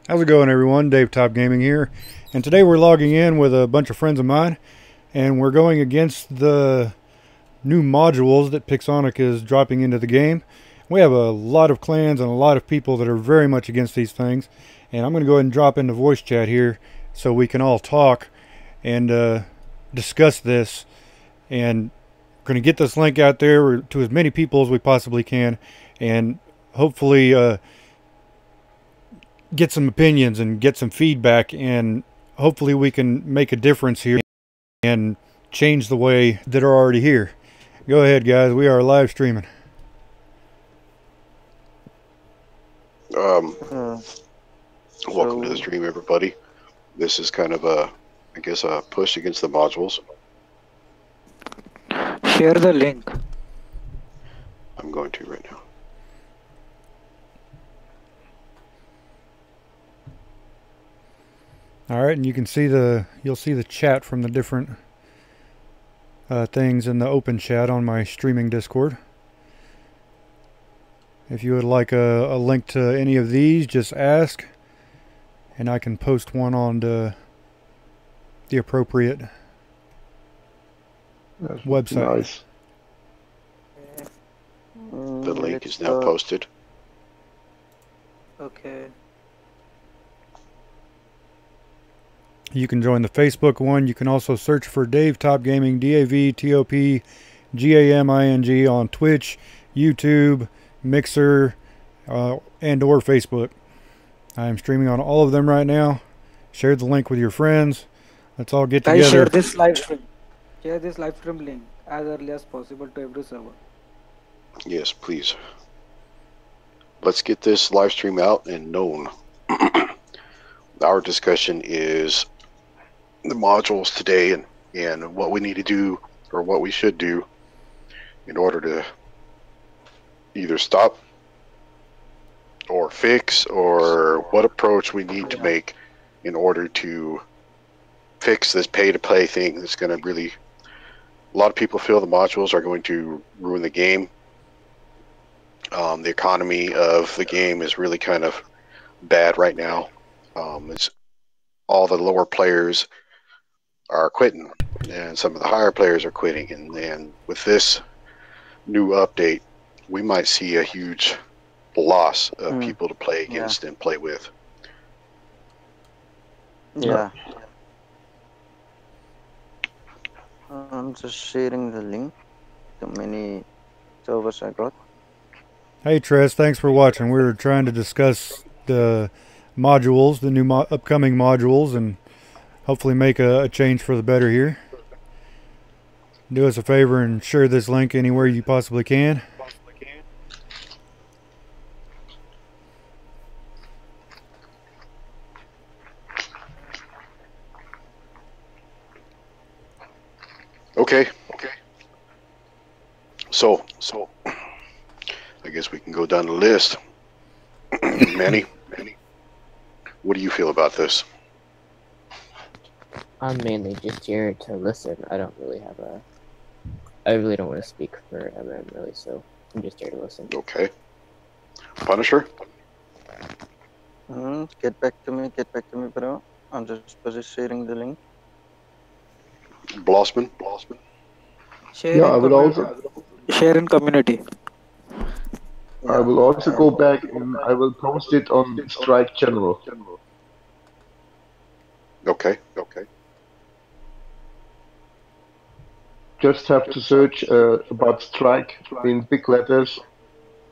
How's it going, everyone? Dave Top Gaming here, and today we're logging in with a bunch of friends of mine, and we're going against the new modules that Pixonic is dropping into the game. We have a lot of clans and a lot of people that are very much against these things, and I'm going to go ahead and drop into voice chat here so we can all talk and discuss this, and we're going to get this link out there to as many people as we possibly can, and hopefully get some opinions and get some feedback, and hopefully we can make a difference here and change the way that are already here. Go ahead, guys. We are live streaming. Welcome to the stream, everybody. This is kind of a, I guess, a push against the modules. Share the link. I'm going to right now. All right, and you can see you'll see the chat from the different things in the open chat on my streaming Discord. If you would like a link to any of these, just ask, and I can post one on the appropriate website. Nice. The link is now posted. Okay. You can join the Facebook one. You can also search for Dave Top Gaming, DAVTOP GAMING on Twitch, YouTube, Mixer, and or Facebook. I am streaming on all of them right now. Share the link with your friends. Let's all get together. Guys, share this live stream. Share this live stream link as early as possible to every server. Yes, please. Let's get this live stream out and known. Our discussion is the modules today and what we need to do, or what we should do, in order to either stop or fix, or what approach we need to make in order to fix this pay-to-play thing that's going to really... A lot of people feel the modules are going to ruin the game. The economy of the game is really kind of bad right now. It's all the lower players are quitting, and some of the higher players are quitting, and with this new update, we might see a huge loss of people to play against and play with. Yeah. I'm just sharing the link to many servers I got. Hey Tress, thanks for watching. We were trying to discuss the modules, the new upcoming modules, and hopefully make a change for the better here. Do us a favor and share this link anywhere you possibly can. Okay. So I guess we can go down the list. Manny, what do you feel about this? I'm mainly just here to listen. I really don't want to speak for MM, really, so I'm just here to listen. Okay. Punisher? Get back to me, bro. I'm just busy sharing the link. Blossman? Share I will also. Share in community. I will also go back and I will post it on Strike General. Okay. Just have to search about Strike in big letters.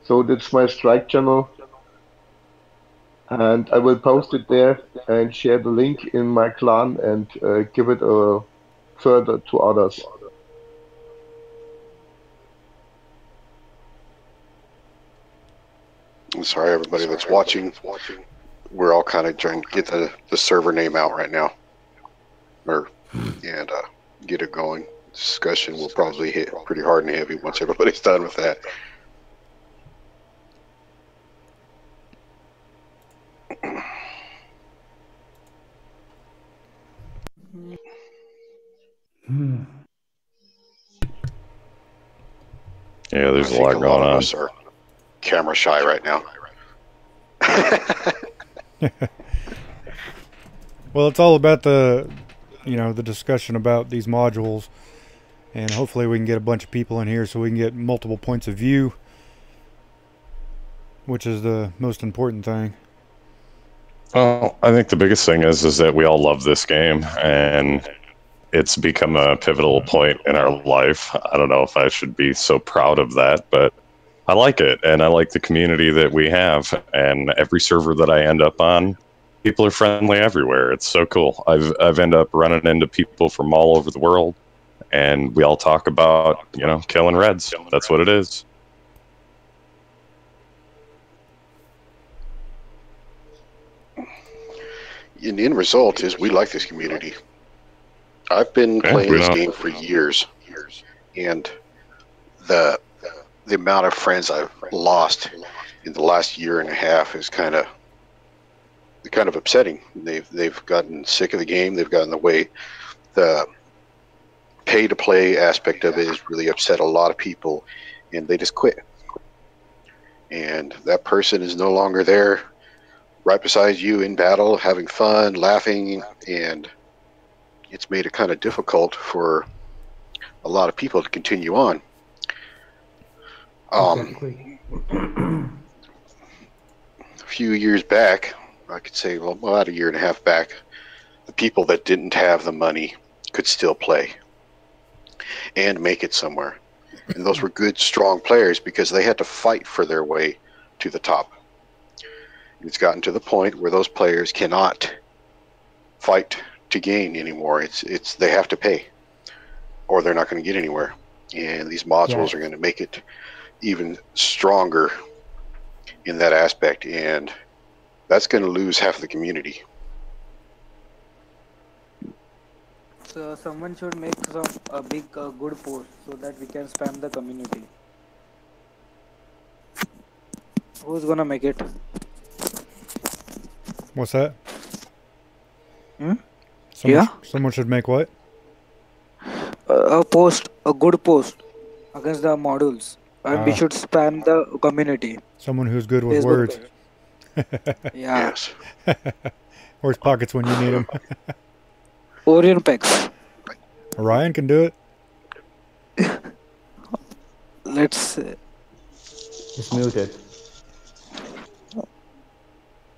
So that's my Strike channel. And I will post it there and share the link in my clan and give it further to others. I'm sorry, everybody that's watching. We're all kind of trying to get the server name out right now, and get it going. Discussion will probably hit pretty hard and heavy once everybody's done with that. Yeah, there's a lot going of on. us are camera shy right now. Well, it's all about the discussion about these modules, and hopefully we can get a bunch of people in here so we can get multiple points of view, which is the most important thing. Well, I think the biggest thing is that we all love this game, and it's become a pivotal point in our life. I don't know if I should be so proud of that, but I like it, and I like the community that we have. And every server that I end up on, people are friendly everywhere. It's so cool. I've ended up running into people from all over the world, and we all talk about killing reds. That's what it is. The end result is we like this community. I've been playing this game for years, and the amount of friends I've lost in the last year and a half is kind of upsetting. They've gotten sick of the game. They've gotten away. The pay to play aspect of it has really upset a lot of people, and they just quit. And that person is no longer there, right beside you in battle, having fun, laughing, and it's made it kind of difficult for a lot of people to continue on. Exactly. A few years back, I could say, well, about a year and a half back, the people that didn't have the money could still play and make it somewhere. And those were good, strong players because they had to fight for their way to the top. It's gotten to the point where those players cannot fight to gain anymore. It's they have to pay, or they're not going to get anywhere. And these modules are going to make it even stronger in that aspect, and that's going to lose half the community. So someone should make a big good post so that we can spam the community. Who's gonna make it? What's that? Hmm? Someone should make what? A good post against the modules, and we should spam the community. Someone who's good with Facebook words. Yeah. Yes. Where's pockets when you need them? Orion Pex. Ryan can do it. Let's. It's muted.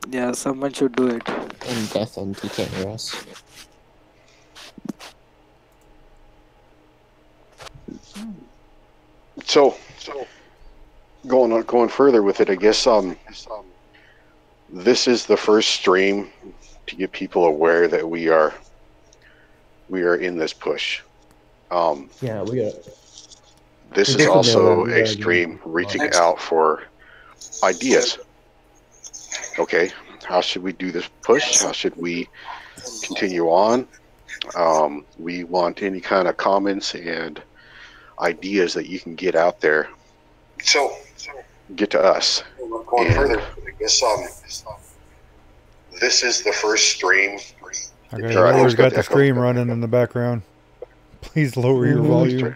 Yeah, someone should do it. And Death and DK and Ross. So going further with it, I guess this is the first stream to get people aware that we are in this push. Yeah, we are. This is also a stream reaching out for ideas. Okay, how should we do this push? How should we continue on? We want any kind of comments and ideas that you can get out there. So get to us. Going further, I guess this is the first stream. Okay, Laura's got the stream running in the background. Please lower your volume.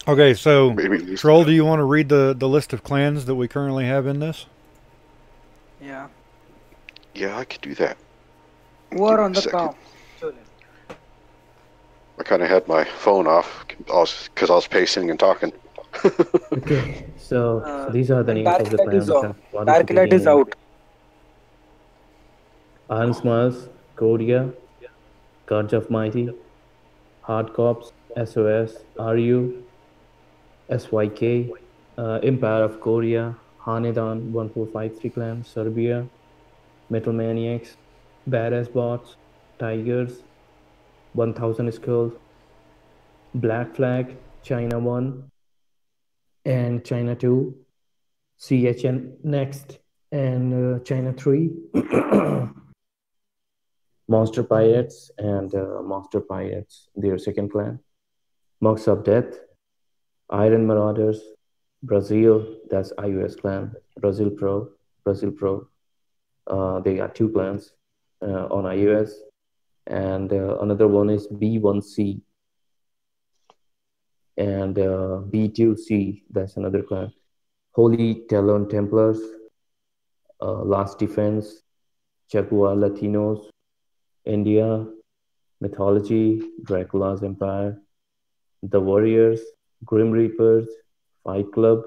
Okay, so Troll, do you want to read the list of clans that we currently have in this? Yeah. Yeah, I could do that. Who are on the count? I kind of had my phone off because I was pacing and talking. Okay, so these are the names of the clans. Dark Light is out. Iron Smiles, Kodia, Guards of Mighty, Hard Cops, SOS, RU, SYK, Empire of Korea, Hanedan, 1453 Clan, Serbia, Metal Maniacs, Badass Bots, Tigers, 1000 Skulls, Black Flag, China 1, and China 2, CHN Next, and China 3, Monster Pirates, and Monster Pirates, their second clan, Mugs of Death, Iron Marauders, Brazil, that's iOS clan, Brazil Pro. They got two clans on iOS, and another one is B1C, and B2C, that's another clan. Holy Talon Templars, Last Defense, Jaguar Latinos, India, Mythology, Dracula's Empire, The Warriors, Grim Reapers, Fight Club,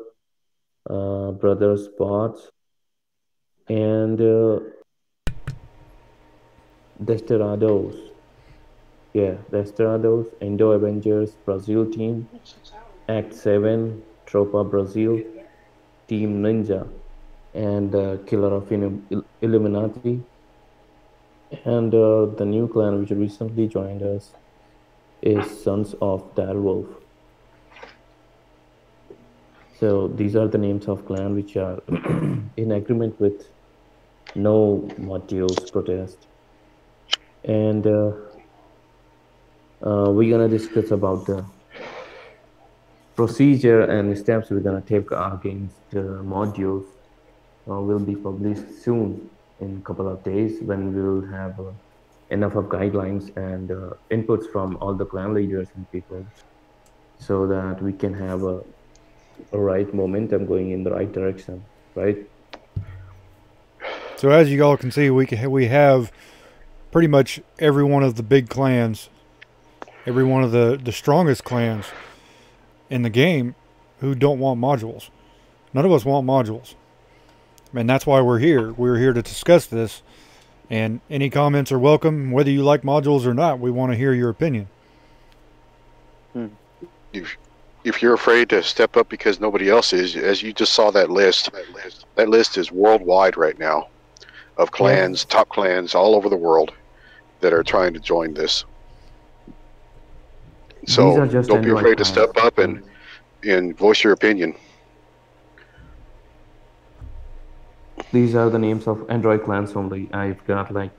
Brothers Spots, and Desterados. Yeah, Desterados, Indo Avengers, Brazil Team, Act 7, Tropa Brazil, Team Ninja, and Killer of Illuminati. And the new clan which recently joined us is Sons of Direwolf. So these are the names of clan which are in agreement with no modules protest. And we're gonna discuss about the procedure and steps we're gonna take against modules. Will be published soon in a couple of days when we will have enough of guidelines and inputs from all the clan leaders and people, so that we can have a right momentum going in the right direction, right? So as you all can see, we have pretty much every one of the big clans, every one of the strongest clans in the game who don't want modules. None of us want modules. And that's why we're here. We're here to discuss this. And any comments are welcome, whether you like modules or not. We want to hear your opinion. If you're afraid to step up because nobody else is, as you just saw that list is worldwide right now of clans, top clans all over the world that are trying to join this. So don't be afraid to step up and voice your opinion. These are the names of Android clans only. I've got like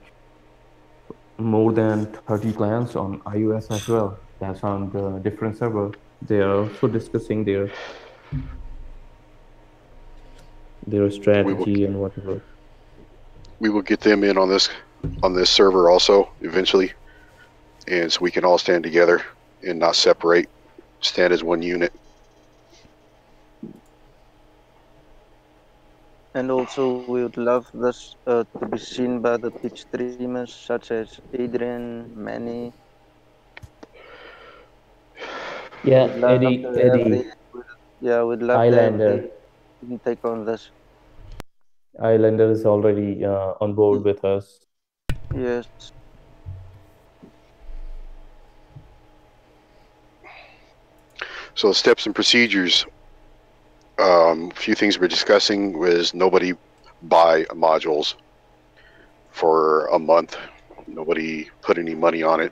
more than 30 clans on iOS as well. That's on the different server. They are also discussing their strategy and whatever. We will get them in on this server also eventually, and so we can all stand together and not separate, stand as one unit. And also, we would love this to be seen by the big streamers such as Adrian, Manny. Yeah, Eddie. Yeah, we'd love Islander. To take on this. Islander is already on board with us. Yes. So steps and procedures. A few things we're discussing was nobody buy modules for a month. Nobody put any money on it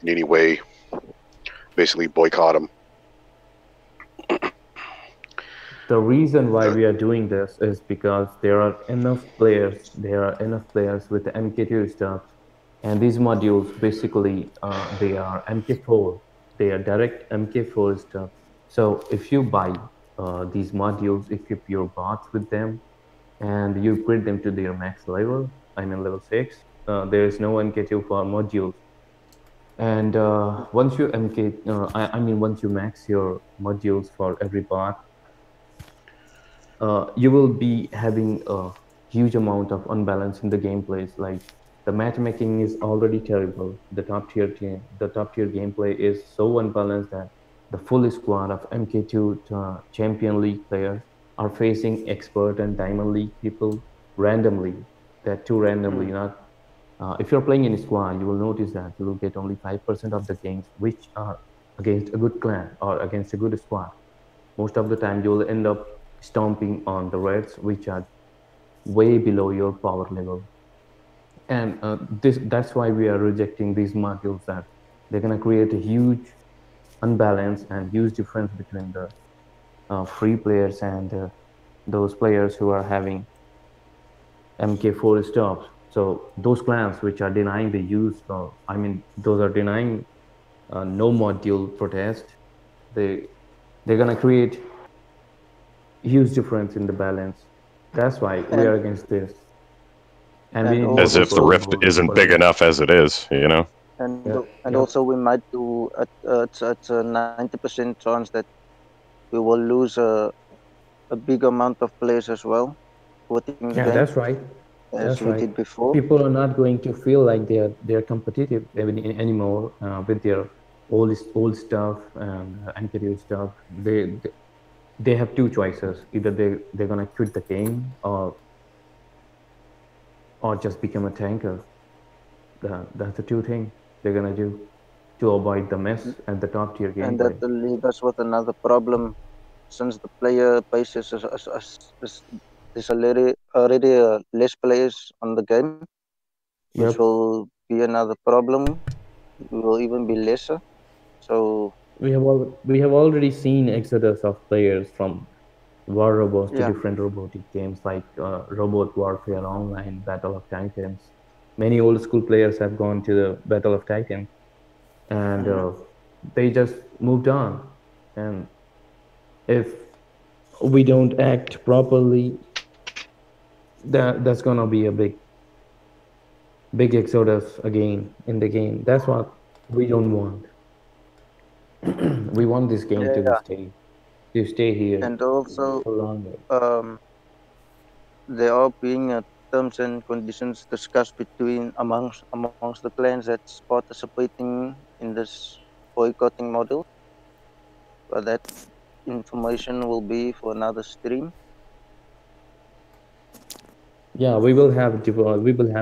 in any way. Basically boycott them. The reason why we are doing this is because there are enough players. There are enough players with the MK2 stuff, and these modules basically they are MK4. They are direct MK4 stuff. So if you buy these modules, equip your bots with them, and you upgrade them to their max level, I mean level 6, there is no MK2 for modules. And once you once you max your modules for every bot, you will be having a huge amount of unbalance in the gameplays. Like the matchmaking is already terrible. The top tier gameplay is so unbalanced that the full squad of MK2 Champion League players are facing expert and Diamond League people randomly. That too randomly, not. If you're playing in a squad, you will notice that you will get only 5% of the games which are against a good clan or against a good squad. Most of the time, you will end up stomping on the reds, which are way below your power level. And that's why we are rejecting these modules, that they're going to create a huge unbalance and huge difference between the free players and those players who are having MK4 stops. So those clans which are denying the use of, those are denying no module protest, they're gonna create huge difference in the balance. That's why we are against this. And as if the rift isn't big enough as it is, you know. And also we might do it's a 90% chance that we will lose a big amount of players as well. Yeah, that's right. as That's we right. did before. People are not going to feel like they're competitive anymore with their old stuff and anterior stuff. They have two choices: either they're gonna quit the game or just become a tanker. That's the two things they're gonna do to avoid the mess at the top tier And that gameplay. will leave us with another problem since the player base is there's already less players on the game, which Yep, will be another problem. It will even be lesser. So we have already seen exodus of players from war robots to yeah, different robotic games like Robot Warfare Online, Battle of Titans. Many old school players have gone to the Battle of Titans and mhm, they just moved on. And if we don't act properly, that's gonna be a big exodus again in the game. That's what we don't want. We want this game yeah, to stay here and also for longer. um, there are being terms and conditions discussed between amongst the clans that's participating in this boycotting model. But that information will be for another stream. Yeah, we will have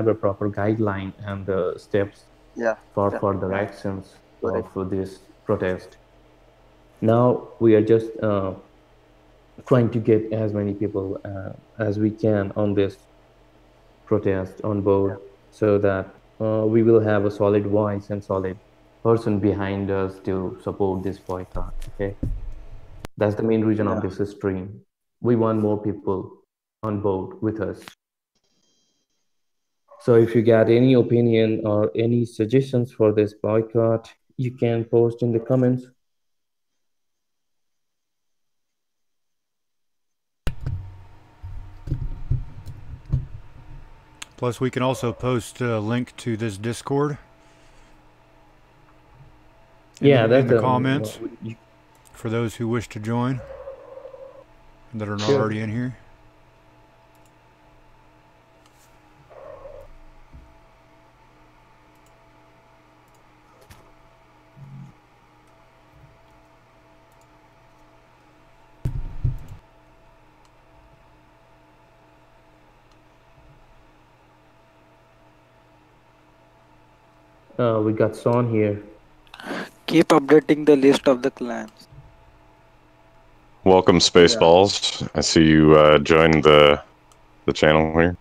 a proper guideline and the steps Yeah, for yeah, further yeah. actions Correct. for this protest. Now we are just trying to get as many people as we can on this protest on board so that we will have a solid voice and solid person behind us to support this boycott. Okay, that's the main reason of Yeah. this stream. We want more people on board with us. So if you got any opinion or any suggestions for this boycott, you can post in the comments. Plus, we can also post a link to this Discord Yeah, in that's the comments you- for those who wish to join that are not Sure. already in here. We got Son here. Keep updating the list of the clans. Welcome, Spaceballs. I see you joined the channel here.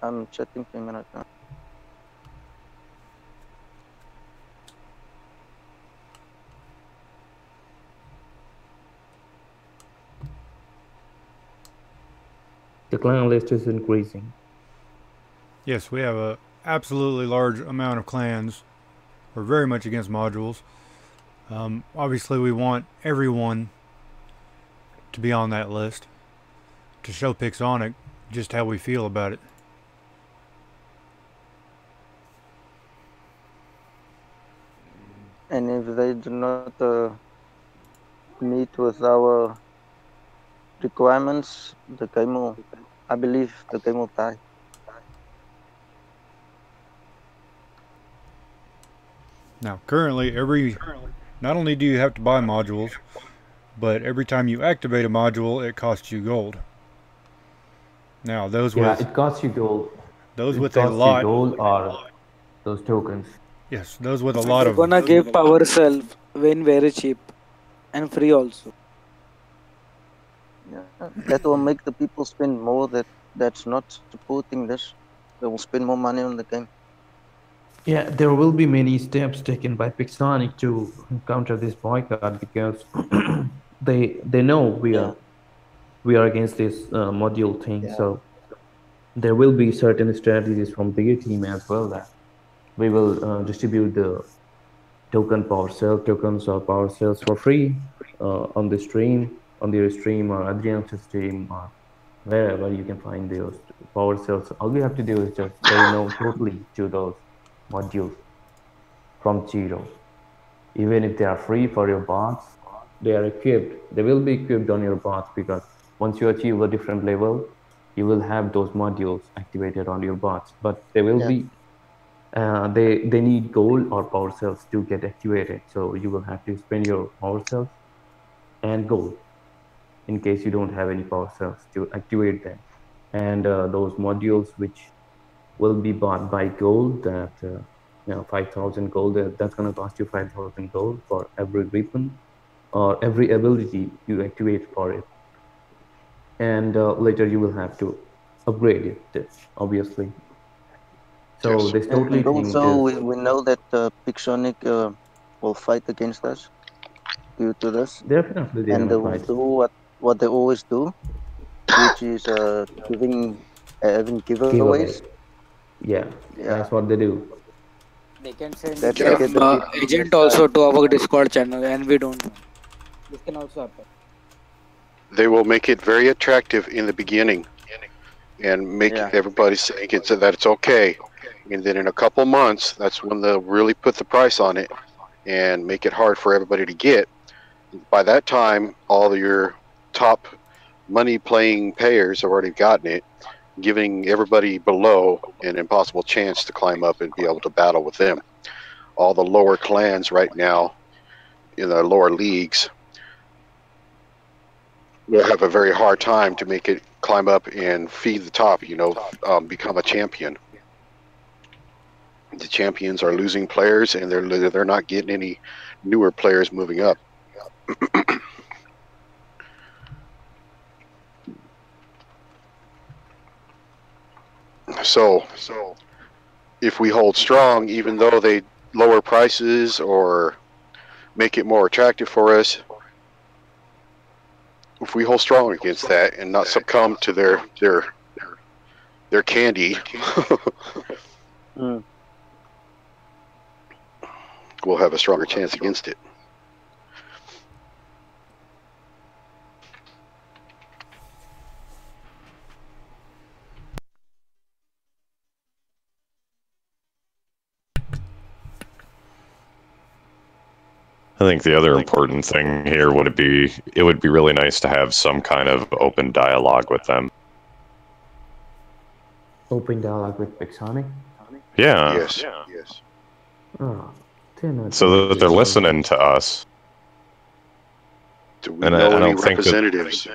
I'm chatting to him right now. The clan list is increasing. Yes, we have a absolutely large amount of clans. We're very much against modules. Obviously, we want everyone to be on that list to show Pixonic just how we feel about it. And if they do not meet with our requirements, the game will, I believe, the game will die. Now, currently, not only do you have to buy modules, but every time you activate a module, it costs you gold. Now, those it costs you gold. Those It with a costs you lot, gold or those tokens. yes, those with a lot They're of, gonna give power self when very cheap and free also. Yeah, that will make the people spend more. That's not supporting this. They will spend more money on the game. Yeah, there will be many steps taken by Pixonic to counter this boycott because they know we are against this module thing. Yeah. So there will be certain strategies from their team as well that we will distribute the tokens or power cells for free on the stream, on their stream or Adrian's stream or wherever you can find those power cells. All we have to do is just say no totally to those modules from zero. Even if they are free for your bots, they are equipped. They will be equipped on your bots, because once you achieve a different level, you will have those modules activated on your bots. But they will be they need gold or power cells to get activated. So you will have to spend your power cells and gold in case you don't have any power cells to activate them. And those modules which will be bought by gold, that 5,000 gold, that's going to cost you 5,000 gold for every weapon or every ability you activate for it. And later you will have to upgrade it, obviously. So Yes. this totally And thing also, is we know that Pixonic will fight against us due to this, definitely they're and gonna they will fight. do what they always do, which is having Giveaway. giveaways. Yeah, Yeah, that's what they do. They can send that Yeah. to get the them people on their agent side. also to our Discord channel, and we don't know. This can also happen. They will make it very attractive in the beginning and make Yeah. everybody think that it's okay. And then in a couple months, that's when they'll really put the price on it and make it hard for everybody to get. By that time, all your top money playing payers have already gotten it, giving everybody below an impossible chance to climb up and be able to battle with them. All the lower clans right now in the lower leagues will have a very hard time to make it climb up and feed the top, become a champion. The champions are losing players, and they're not getting any newer players moving up. So if we hold strong, even though they lower prices or make it more attractive for us, if we hold strong against that and not succumb to their candy, we'll have a stronger chance against it. I think the other important thing here would be, it would be really nice to have some kind of open dialogue with them. Open dialogue with Pixonic? Yeah. Yes. Oh, they're not So gonna that they're do listening to us. Do we And know I any don't think that- representatives?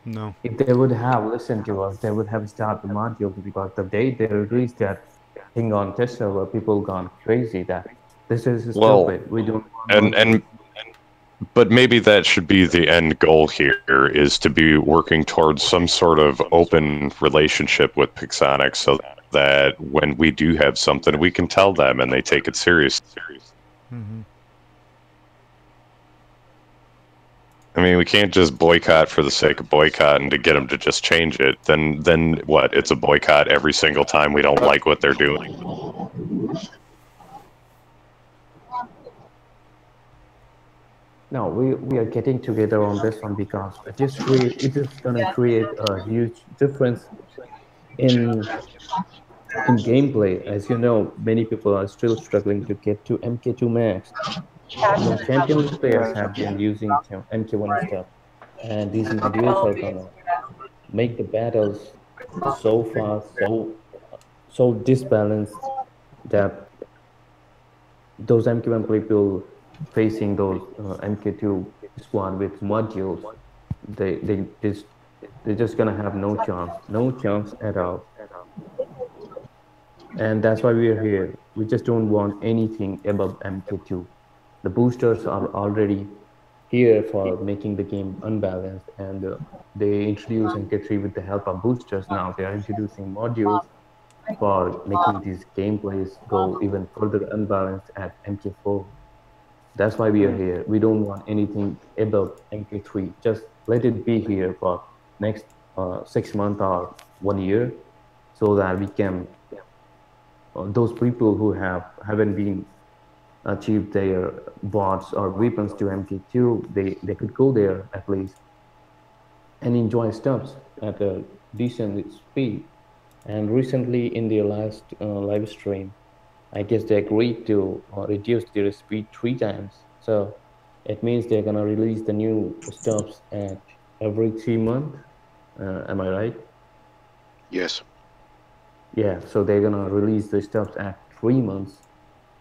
No. If they would have listened to us, they would have started the module, because the day they released that thing on test server, people gone crazy that this is stupid. Well, We don't want but maybe that should be the end goal here, is to be working towards some sort of open relationship with Pixonic, so that when we do have something, we can tell them and they take it seriously. Mm-hmm. I mean, we can't just boycott for the sake of boycotting to get them to just change it. Then what? It's a boycott every single time we don't like what they're doing. No, we are getting together on this one because it is gonna create a huge difference in gameplay. As you know, many people are still struggling to get to MK2 max. Even champion list players have been using MK1 stuff, and these modules are gonna make the battles so fast, so disbalanced, that those MK1 people facing those MK2 squad with modules, they're just gonna have no chance at all. And that's why we are here. We just don't want anything above MK2. The boosters are already here for making the game unbalanced, and they introduce MK3 with the help of boosters. Now they are introducing modules for making these gameplays go even further unbalanced at MK4. That's why we are here. We don't want anything above MK3. Just let it be here for next 6 months or 1 year, so that we can, those people who haven't been achieved their bots or weapons to MK2, they could go there at least and enjoy stuff at a decent speed. And recently in their last live stream, I guess they agreed to reduce their speed 3 times So it means they're gonna release the new stuffs at every 3 months. Am I right? Yes. Yeah, so they're gonna release the stuffs at 3 months,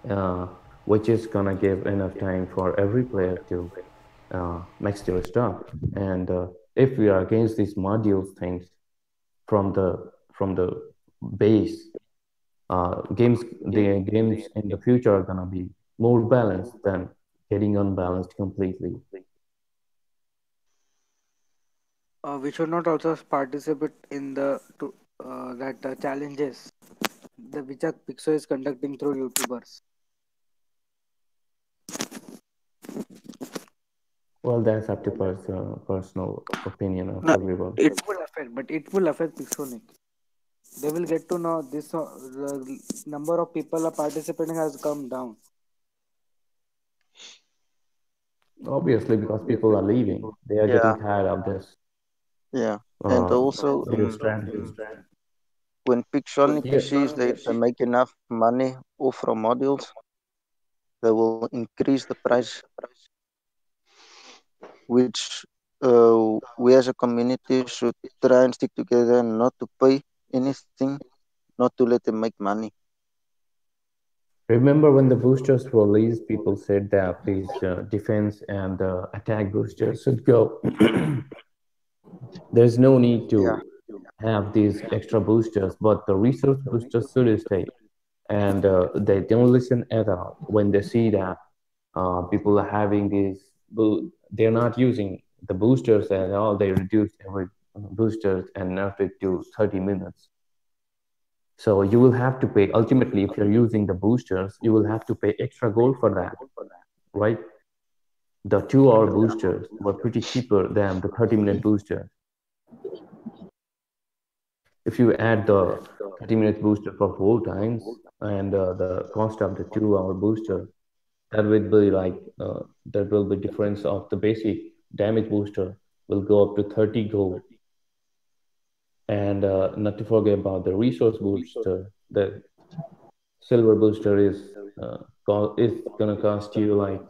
uh, which is gonna give enough time for every player to max their stuff. And if we are against these modules things from the base, the games in the future are gonna be more balanced than getting unbalanced completely. We should not also participate in the that challenges the which are Pixo is conducting through YouTubers. Well, that's up to personal opinion of No, everyone. it will affect, but it will affect Pixonic. They will get to know this. The number of people are participating has come down. Obviously, because people are leaving, they are getting Yeah, tired of this yeah. And also, their strategy. when Pixonic Yeah, sees they make enough money off from modules, they will increase the price, which we as a community should try and stick together and not to pay anything, not to let them make money. remember when the boosters were released, people said that these defense and attack boosters should go. There's no need Yeah, to have these extra boosters, but the resource boosters should stay. And they don't listen at all when they see that people are having these, they're not using the boosters at all. They reduced every boosters and nerfed it to 30 minutes. So you will have to pay, ultimately, if you're using the boosters, you will have to pay extra gold for that, right? The 2 hour boosters were pretty cheaper than the 30-minute booster. If you add the 30-minute booster for 4 times and the cost of the 2 hour booster, that will be like that will be difference of the basic damage booster will go up to 30 gold. And not to forget about the resource booster, the silver booster uh, is gonna cost you like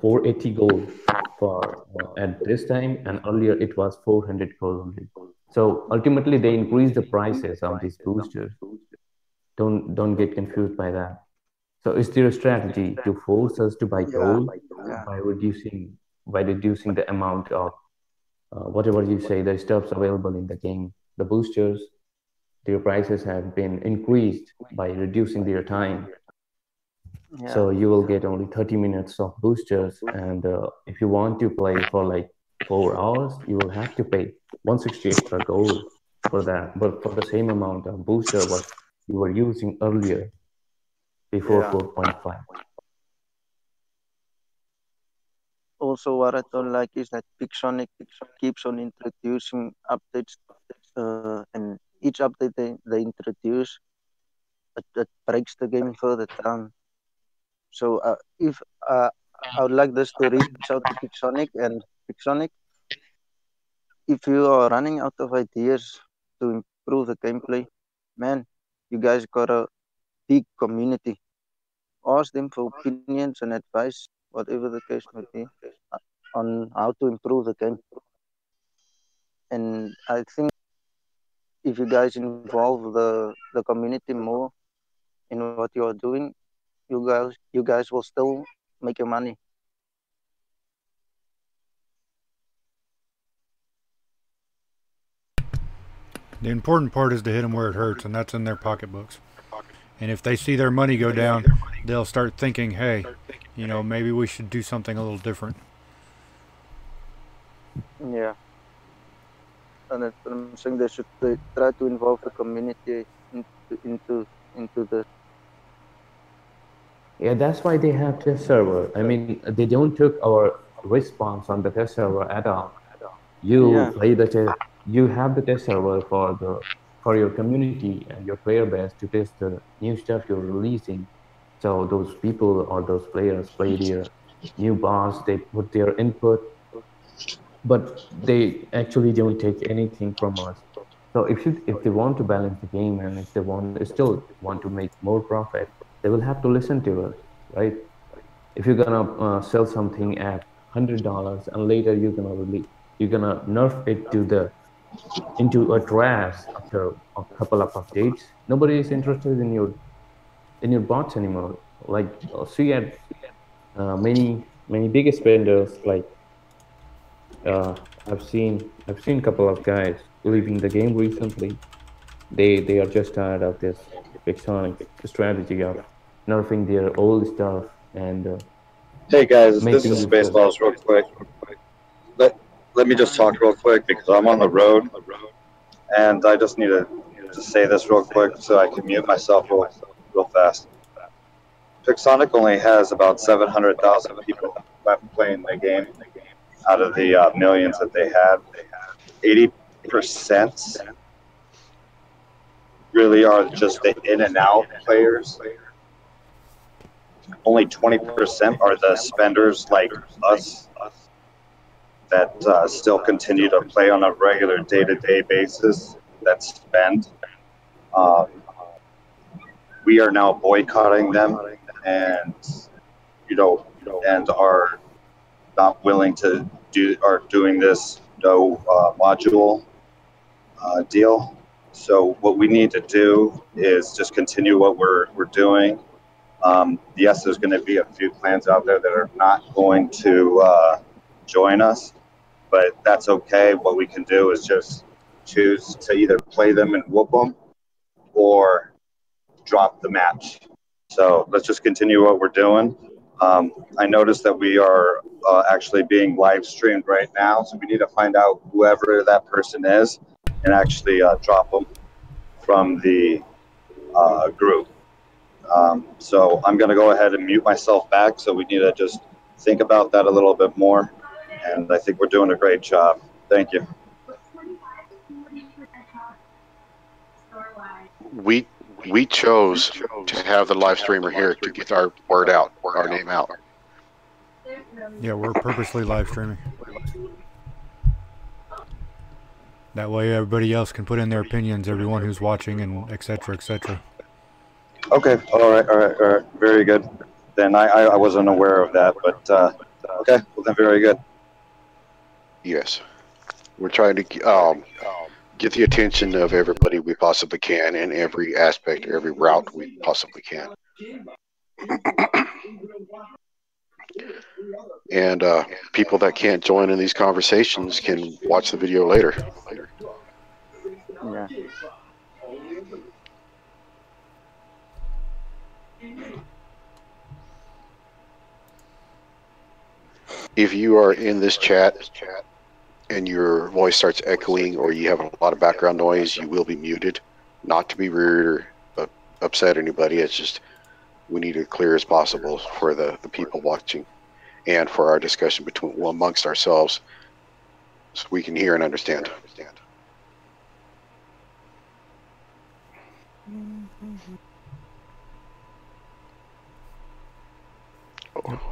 480 gold for at this time, and earlier it was 400 gold only. So ultimately, they increase the prices of these boosters. Don't get confused by that. So is there a strategy to force us to buy yeah, gold yeah, by reducing the amount of whatever you say the stuffs available in the game? The boosters, their prices have been increased by reducing their time. yeah, So you will get only 30 minutes of boosters, and if you want to play for like 4 hours, you will have to pay 160 extra gold for that. But for the same amount of booster what you were using earlier before yeah. 4.5. Also, what I don't like is that Pixonic keeps on introducing updates, and each update they introduce, it breaks the game further down. So if I would like this to reach out to Pixonic, and Pixonic, if you are running out of ideas to improve the gameplay, man, you guys got a big community. Ask them for opinions and advice, whatever the case may be, uh, on how to improve the game. And I think if you guys involve the community more in what you are doing, you guys will still make your money. The important part is to hit them where it hurts, and that's in their pocketbooks. And if they see their money go down, they'll start thinking, hey, maybe we should do something a little different. Yeah, and that's what I'm saying. They try to involve the community into the. Yeah, that's why they have test server. I mean, they don't took our response on the test server at all. You Yeah, play the test. You have the test server for your community and your player base to test the new stuff you're releasing. So those people or those players play their new boss. They put their input, but they actually don't take anything from us. So if they want to balance the game and if they still want to make more profit, they will have to listen to us, right? if you're gonna sell something at $100 and later you're gonna nerf it into a trash after a couple of updates, nobody is interested in your bots anymore. Like see at many big spenders, like I've seen a couple of guys leaving the game recently. They are just tired of this Pixonic strategy of nerfing their old stuff and Hey guys, this making is it Spaceballs real quick. Let me just talk real quick because I'm on the road and I just need to say this real quick so I can mute myself real fast. Pixonic only has about 700,000 people left playing the game out of the millions that they had. 80% really are just the in and out players. Only 20% are the spenders like us that still continue to play on a regular day-to-day basis that spend. We are now boycotting them and and are not willing to doing this no module deal. So what we need to do is just continue what we're doing. Yes, there's going to be a few clans out there that are not going to join us, but that's okay. What we can do is just choose to either play them and whoop them or drop the match. So let's just continue what we're doing. I noticed that we are actually being live streamed right now, so we need to find out whoever that person is and actually drop them from the group. So I'm going to go ahead and mute myself back, so we need to just think about that a little bit more, and I think we're doing a great job. Thank you. We chose to have the live streamer here to get our word out, our name out. Yeah, we're purposely live streaming. That way everybody else can put in their opinions, everyone who's watching, and etc., etc. Okay, all right, very good. Then I wasn't aware of that, but okay, well then very good. Yes. We're trying to get the attention of everybody we possibly can in every aspect, every route we possibly can. And people that can't join in these conversations can watch the video later. Yeah. If you are in this chat and your voice starts echoing or you have a lot of background noise, you will be muted. Not to be rude or upset anybody, it's just we need it clear as possible for the people watching and for our discussion amongst ourselves so we can hear and understand.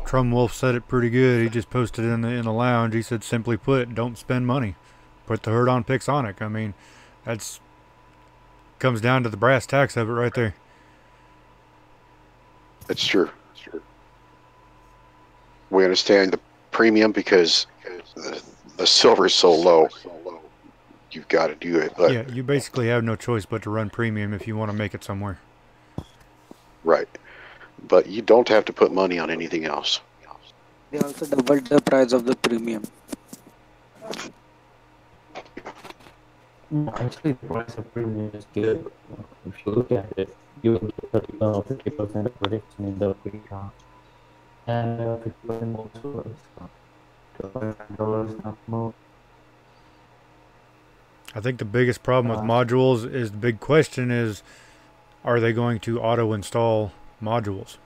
Trum Wolf said it pretty good. He just posted in the lounge. He said, simply put, don't spend money. Put the hurt on Pixonic. I mean, that's comes down to the brass tacks of it right there. That's true. We understand the premium because the silver is so low. You've got to do it. But yeah, you basically have no choice but to run premium if you want to make it somewhere. Right. But you don't have to put money on anything else. They also doubled the price of the premium. Actually, the price of premium is good. If you look at it, you will get 50% of prediction in the pre-count and 50% more servers. $5 not more. I think the biggest problem with modules is the big question is, are they going to auto-install modules?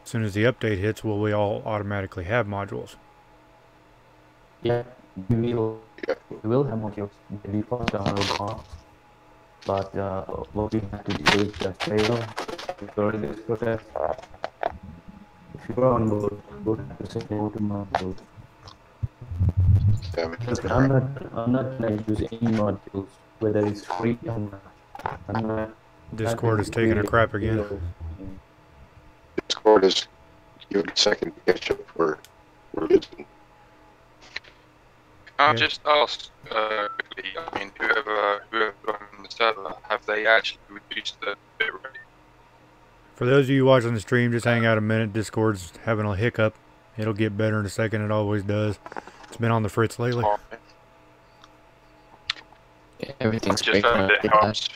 As soon as the update hits, will we all automatically have modules? Yeah, we will have modules. The default download off. But what we have to do is just fail during this protest. If you are on board, we'll have to say no to modules. I'm not going to use any modules, whether it's free or not. Discord is taking a crap again. Discord is give it a second to catch up. We're losing. I'll just ask quickly. I mean, whoever on the server, have they actually reduced the bit rate? For those of you watching the stream, just hang out a minute. Discord's having a hiccup. It'll get better in a second. It always does. It's been on the fritz lately. Yeah, everything's Just breaking up. it helps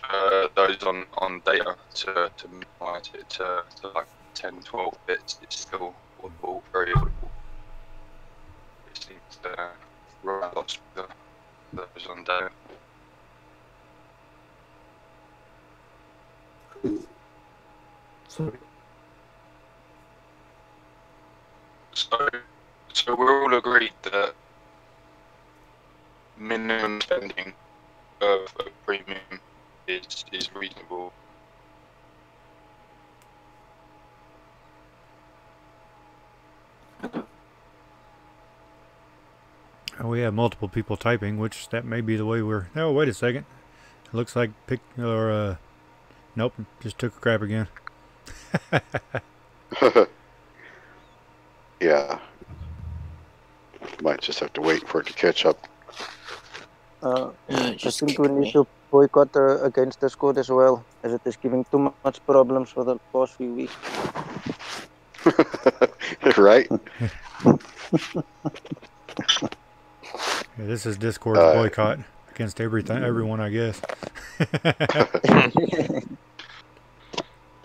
those on data to minimize it to like 10, 12 bits. It's still audible, very audible. It seems to run lots with those on data. Sorry. So we're all agreed that minimum spending of premium is reasonable. We have multiple people typing, which that may be the way we're... Oh, wait a second. It looks like nope, just took a crap again. Yeah. Might just have to wait for it to catch up. I think we need to boycott against Discord as well, as it is giving too much problems for the past few weeks. Right? Yeah, this is Discord's boycott against everyone, I guess.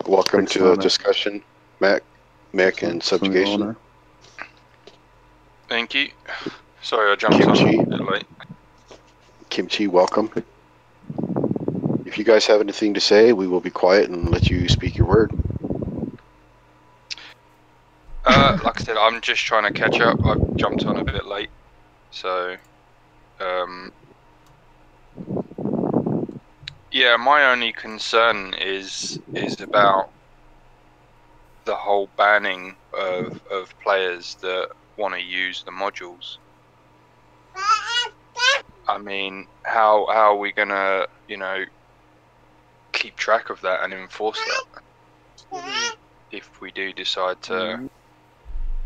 Welcome to the discussion, Mick and Subjugation. Thank you. Sorry, I jumped on a bit late. Kimchi, welcome. If you guys have anything to say, we will be quiet and let you speak your word. Like I said, I'm just trying to catch up. I jumped on a bit late, so yeah. My only concern is about the whole banning of players that want to use the modules. I mean, how are we gonna, keep track of that and enforce that if we do decide to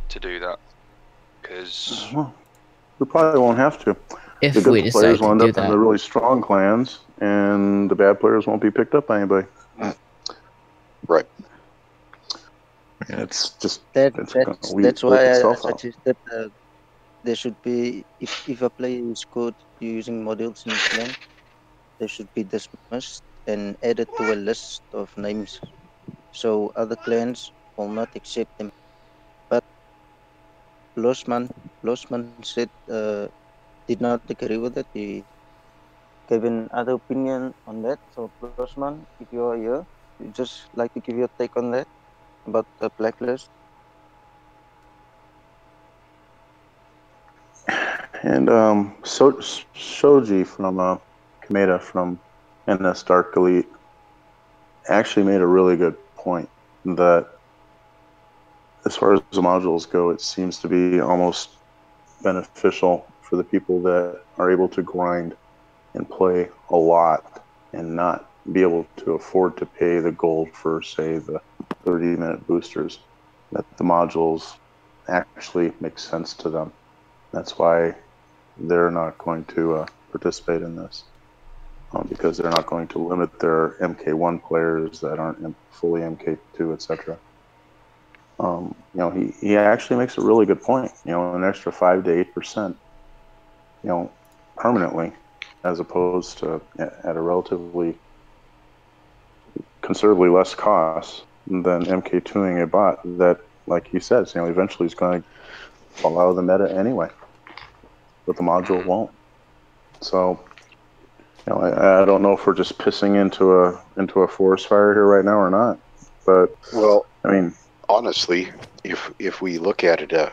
do that? Because we probably won't have to. If the good we decide players to will end do up in that. the really strong clans, and the bad players won't be picked up by anybody. Right. It's just That's why I suggested there should be, if a player is caught using modules in the clan, they should be dismissed and added to a list of names, so other clans will not accept them. But Losman said did not agree with it. He gave an other opinion on that. So Losman, if you are here, you just like to give your take on that about the blacklist. And Shoji from Kameda from NS Dark Elite actually made a really good point that as far as the modules go, it seems to be almost beneficial for the people that are able to grind and play a lot and not be able to afford to pay the gold for, say, the 30-minute boosters, that the modules actually make sense to them. That's why they're not going to participate in this, because they're not going to limit their MK1 players that aren't fully MK2, etc. He actually makes a really good point. An extra 5 to 8%, permanently, as opposed to at a relatively considerably less cost than MK2ing a bot that, like he says, eventually is going to follow the meta anyway, but the module won't. So, I don't know if we're just pissing into a forest fire here right now or not. But well, I mean, honestly, if we look at it,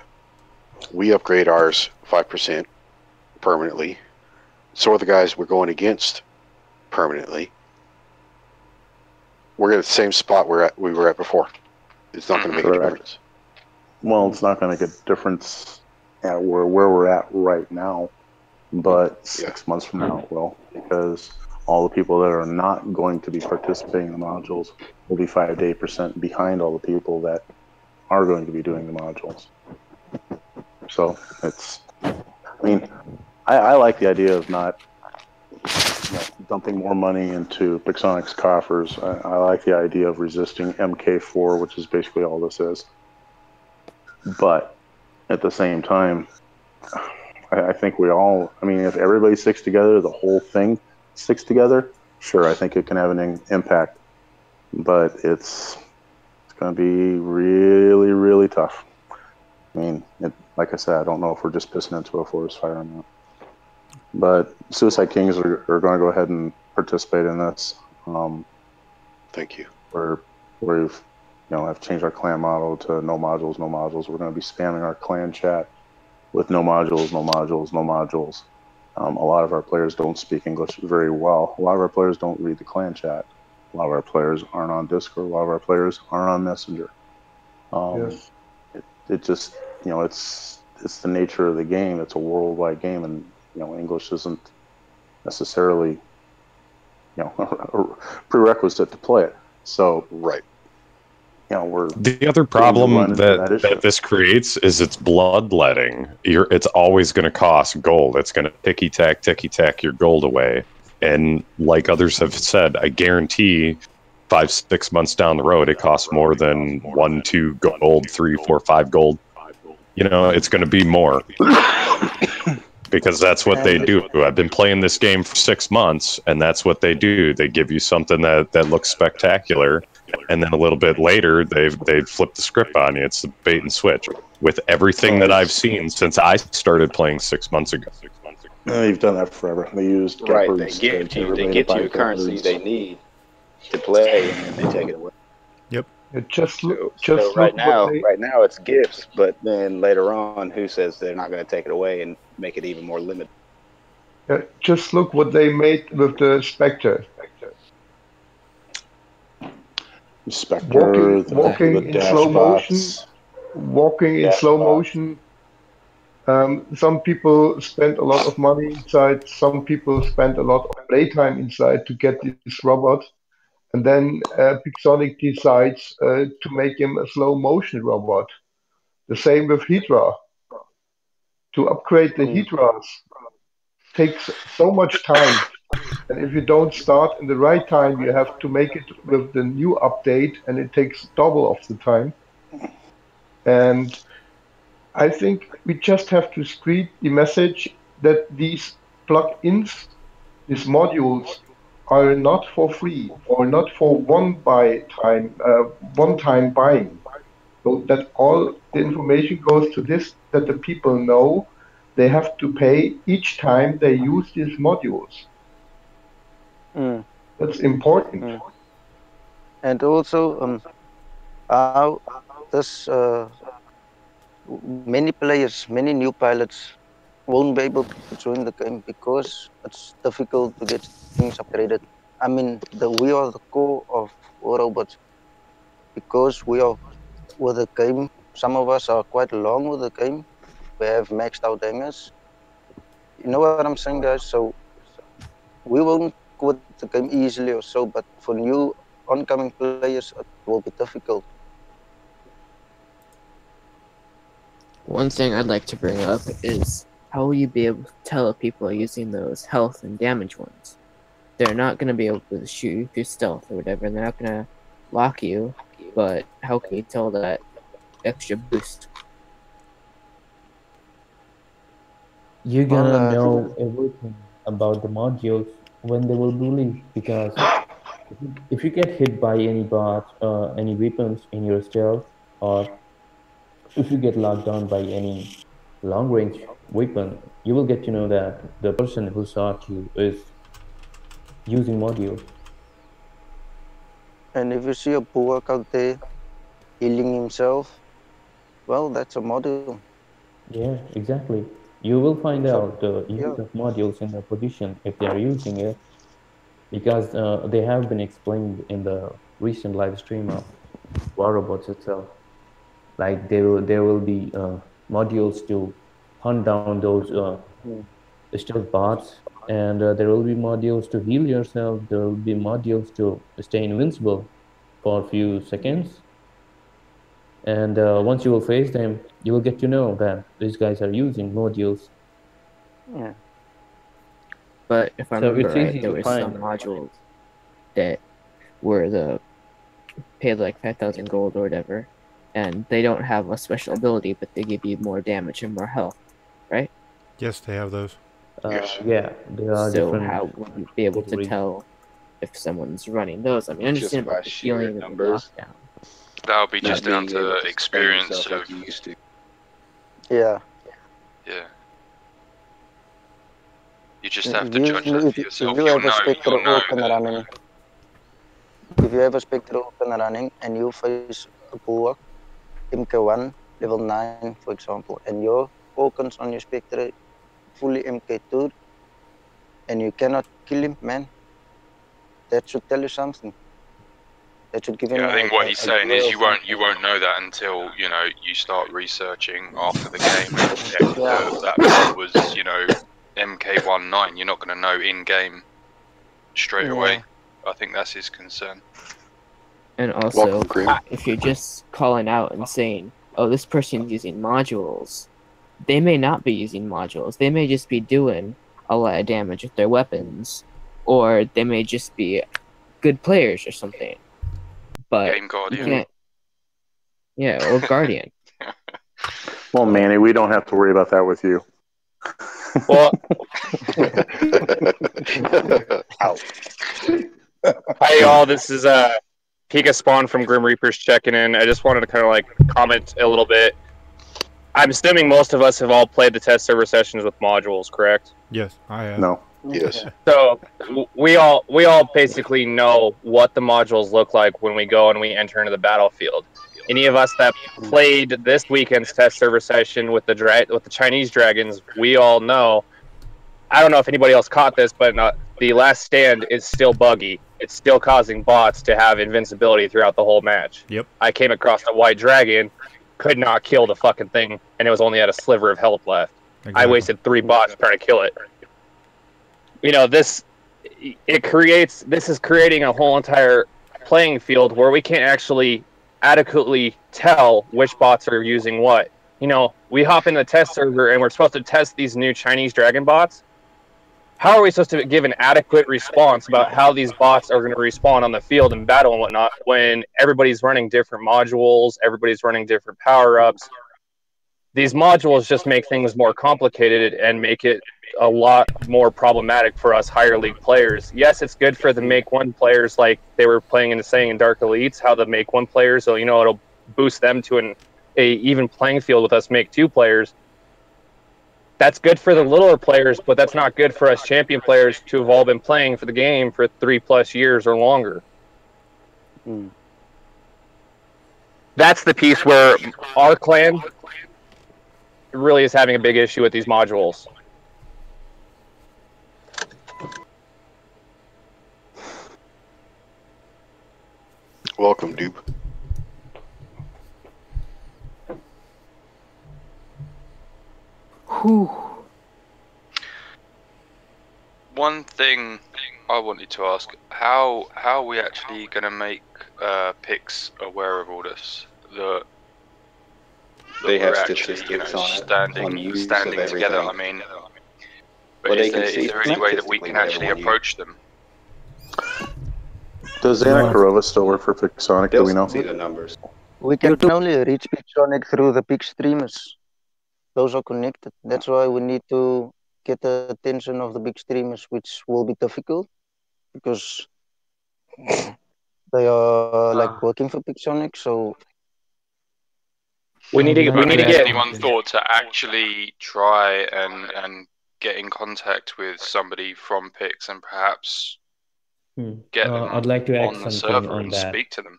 we upgrade ours 5% permanently. So are the guys we're going against permanently. We're at the same spot we were at before. It's not going to make a difference. Well, it's not going to make a difference at where we're at right now, but 6 months from now it will, because all the people that are not going to be participating in the modules will be 5 to 8% behind all the people that are going to be doing the modules. So it's, I mean, I like the idea of not dumping more money into Pixonic's coffers. I like the idea of resisting MK4, which is basically all this is. But at the same time, I think we all, I mean, if everybody sticks together, the whole thing sticks together, sure, I think it can have an impact. But it's going to be really, really tough. I mean, like I said, I don't know if we're just pissing into a forest fire or not. But Suicide Kings are going to go ahead and participate in this. Thank you. We've have changed our clan model to no modules, no modules. We're going to be spamming our clan chat with no modules, no modules, no modules. A lot of our players don't speak English very well. A lot of our players don't read the clan chat. A lot of our players aren't on Discord. A lot of our players aren't on Messenger. Yes. It just, it's the nature of the game. It's a worldwide game, and English isn't necessarily a prerequisite to play it. So right. The other problem that this creates is it's bloodletting. It's always going to cost gold. It's going to ticky tack your gold away. And like others have said, I guarantee 5-6 months down the road, it costs more than 1, 2 gold, 3, 4, 5 gold. It's going to be more. Because that's what they do. I've been playing this game for 6 months, and that's what they do. They give you something that looks spectacular, and then a little bit later, they've flipped the script on you. It's the bait and switch. With everything that I've seen since I started playing 6 months ago. You've done that forever. They used right. They get you a currency they need to play, and then they take it away. Yep. So right now it's gifts, but then later on, who says they're not going to take it away and make it even more limited? Just look what they made with the Spectre. Walking in slow motion. Walking in slow motion. Some people spend a lot of money inside. Some people spend a lot of playtime inside to get this robot. And then Pixonic decides to make him a slow motion robot. The same with Hydra. To upgrade the Hydras takes so much time. And if you don't start in the right time, you have to make it with the new update, and it takes double of the time. And I think we just have to spread the message that these plugins, these modules, are not for free or not for one-time buying. So that all the information goes to this, that the people know they have to pay each time they use these modules. That's important. And also, how this many players, many new pilots won't be able to join the game because it's difficult to get things upgraded. I mean, we are the core of robots because we are with the game. Some of us are quite long with the game. We have maxed out hangers. You know what I'm saying, guys? So we won't quit the game easily or so, but for new oncoming players, it will be difficult. One thing I'd like to bring up is how will you be able to tell if people are using those health and damage ones? They're not going to be able to shoot you through stealth or whatever, and they're not going to lock you, but how can you tell that extra boost? You're gonna know everything about the modules when they will be released, because if you get hit by any bot, any weapons in your stealth, or if you get locked down by any long-range weapon, you will get to know that the person who shot you is using modules. And if you see a Buak out there healing himself, well, that's a module. Yeah, exactly. You will find out the use of modules in their position if they are using it, because they have been explained in the recent live stream of War Robots itself. Like there will be modules to hunt down those stealth bots, and there will be modules to heal yourself. There will be modules to stay invincible for a few seconds. And once you will face them, you will get to know that these guys are using modules. Yeah. But if I So remember it's right, easy there to were find. some modules that were paid like 5,000 gold or whatever, and they don't have a special ability, but they give you more damage and more health, right? Yes, they have those. Yeah, there are So different how would you be able to categories. tell if someone's running those? I mean, I Just understand by about the sheer healing and the numbers. knockdown. That'll be Not just down being able to to spend experience yourself like of you used to. Yeah. yeah. You just have to judge Usually, that if for you yourself. have a You'll Spectre know open that. running, if you have a Spectre open running and you face a Bulwark, MK1, level 9, for example, and your Falcons on your Spectre fully MK2, and you cannot kill him, man, that should tell you something. That should give him Yeah, I think what he's saying is real you won't know that until you start researching after the game and check Yeah. that bot was MK19. You're not going to know in game straight away. I think that's his concern. And also, Welcome, Cream. if you're just calling out and saying, "Oh, this person's using modules," they may not be using modules. They may just be doing a lot of damage with their weapons, or they may just be good players or something. But Game Guardian. you can't. Yeah, or Guardian. Well, Manny, we don't have to worry about that with you. Well, hi y'all. This is Pika Spawn from Grim Reapers checking in. I just wanted to kind of like comment a little bit. I'm assuming most of us have all played the test server sessions with modules, correct? Yes, I have. No. Yes. So we all basically know what the modules look like when we go and we enter into the battlefield. Any of us that played this weekend's test server session with the Chinese dragons, we all know. I don't know if anybody else caught this, but the last stand is still buggy. It's still causing bots to have invincibility throughout the whole match. Yep. I came across a white dragon, could not kill the fucking thing, and it was only at a sliver of health left. Exactly. I wasted 3 bots trying to kill it. This is creating a whole entire playing field where we can't actually adequately tell which bots are using what. We hop in the test server and we're supposed to test these new Chinese dragon bots. How are we supposed to give an adequate response about how these bots are going to respawn on the field and battle and whatnot when everybody's running different modules, everybody's running different power-ups? These modules just make things more complicated and make it a lot more problematic for us higher league players. Yes, it's good for the Make 1 players, like they were saying in Dark Elites, how the Make 1 players, so it'll boost them to an even playing field with us Make 2 players. That's good for the littler players, but that's not good for us champion players who have all been playing for the game for 3+ years or longer. That's the piece where our clan really is having a big issue with these modules. Welcome, dude. One thing I wanted to ask: how are we actually going to make Pix aware of all this? That They have we're actually, statistics on it, on use standing of together. everything. I mean, Well, they is can see there any way that we statistically can what actually everyone approach them? Does Xana Karova still work for Pixonic? Do we know? see the numbers. We can only reach Pixonic through the Pix streamers. Those are connected. That's why we need to get the attention of the big streamers, which will be difficult because they are like working for Pixonic. So we need to Has get anyone thought to actually try and get in contact with somebody from Pix and perhaps get them I'd like to add on the something server on and that. speak to them?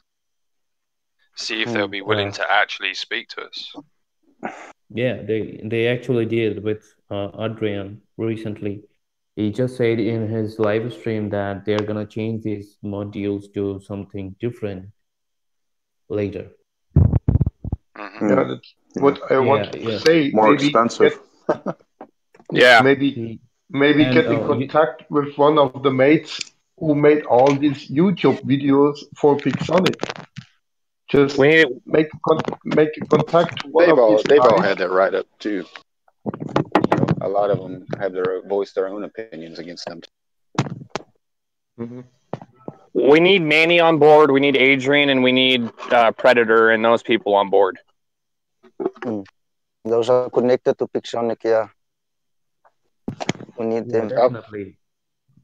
See if they'll be willing to actually speak to us. Yeah, they actually did with Adrian recently. He just said in his live stream that they're gonna change these modules to something different later. Yeah, that's what I wanted to say. More maybe expensive. Maybe And, get in contact with one of the mates who made all these YouTube videos for Pixonic. Just make contact to one They've of these all guys. had that right up too. You know, a lot of them have voiced their own opinions against them. We need Manny on board. We need Adrian, and we need Predator, and those people on board. Those are connected to Pixonic, yeah. We need them. Definitely.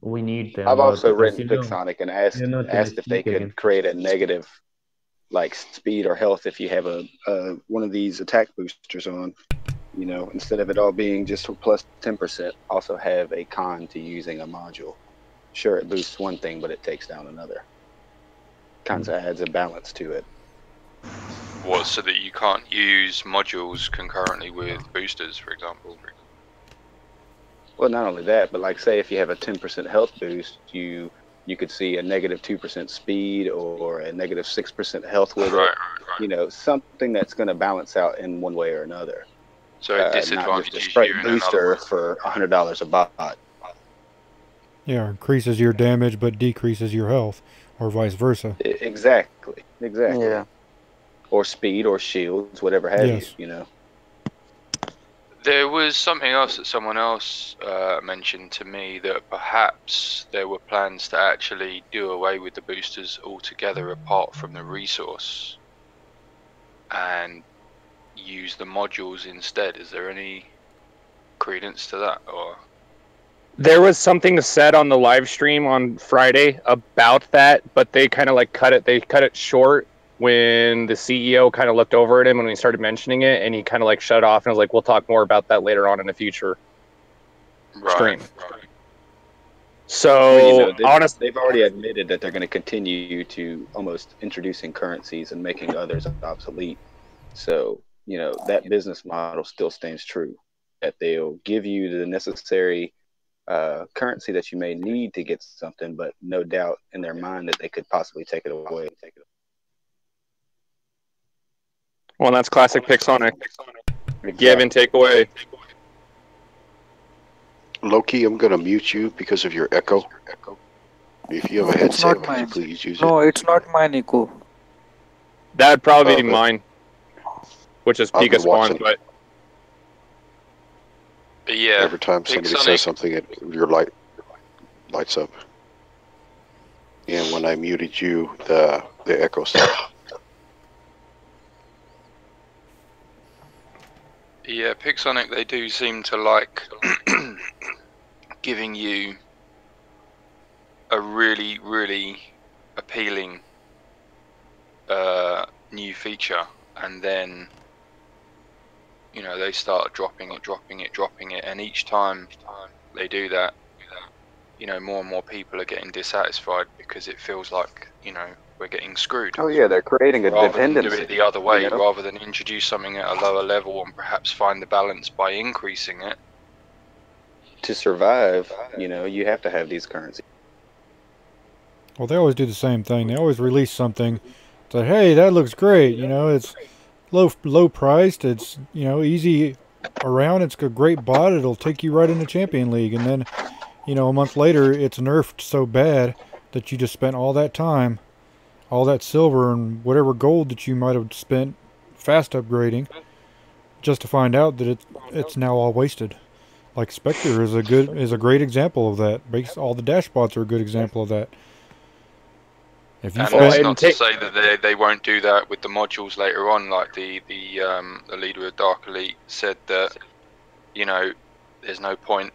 We need them. I've also written Pixonic and asked if they could create a negative, like speed or health, if you have a one of these attack boosters on. You know, instead of it all being just plus 10%, also have a con to using a module. Sure, it boosts one thing, but it takes down another. Kind of adds a balance to it. What, so that you can't use modules concurrently with boosters, for example? Well, not only that, but like say if you have a 10% health boost, you could see a negative 2% speed or a negative 6% health with it. You know, something that's going to balance out in one way or another. So it disadvantages not just a straight booster for $100 a bot. Yeah, increases your damage but decreases your health, or vice versa. Exactly. Yeah. Or speed or shields, whatever have you, you know. There was something else that someone else mentioned to me, that perhaps there were plans to actually do away with the boosters altogether apart from the resource and use the modules instead. Is there any credence to that? Or there was something said on the live stream on Friday about that, but they kind of like cut it short when the CEO kind of looked over at him when he started mentioning it, and he kind of like shut off and was like, we'll talk more about that later on in the future stream. So, well, you know, honestly, they've already admitted that they're going to continue to almost introducing currencies and making others obsolete. So, you know, that business model still stands true, that they'll give you the necessary currency that you may need to get something, but no doubt in their mind that they could possibly take it away. Well, that's classic Pixonic. Give and take away. Loki, I'm going to mute you because of your echo. If you have a headset, could you please use it? No, it's not mine, Nico. That'd probably be mine, which is Pika Spawn, but yeah. Every time somebody says something, your lights up. And when I muted you, the echo stopped. Yeah, Pixonic, they do seem to like giving you a really, really appealing new feature, and then, you know, they start dropping it, and each time they do that, you know, more and more people are getting dissatisfied because it feels like, you know, we're getting screwed. Oh yeah, they're creating a dependency. Do it the other way, you know? rather than introduce something at a lower level and perhaps find the balance by increasing it. To survive, you know, you have to have these currencies. Well, they always do the same thing. They always release something that, hey, that looks great. You know, it's low priced. It's, you know, easy around. It's a great bot. It'll take you right into Champion League. And then, you know, a month later, it's nerfed so bad that you just spent all that time, all that silver and whatever gold that you might have spent fast upgrading, just to find out that it's now all wasted. Like Spectre is a great example of that. All the dash bots are a good example of that. If you And that's not to say that they won't do that with the modules later on. Like the leader of Dark Elite said that, you know, there's no point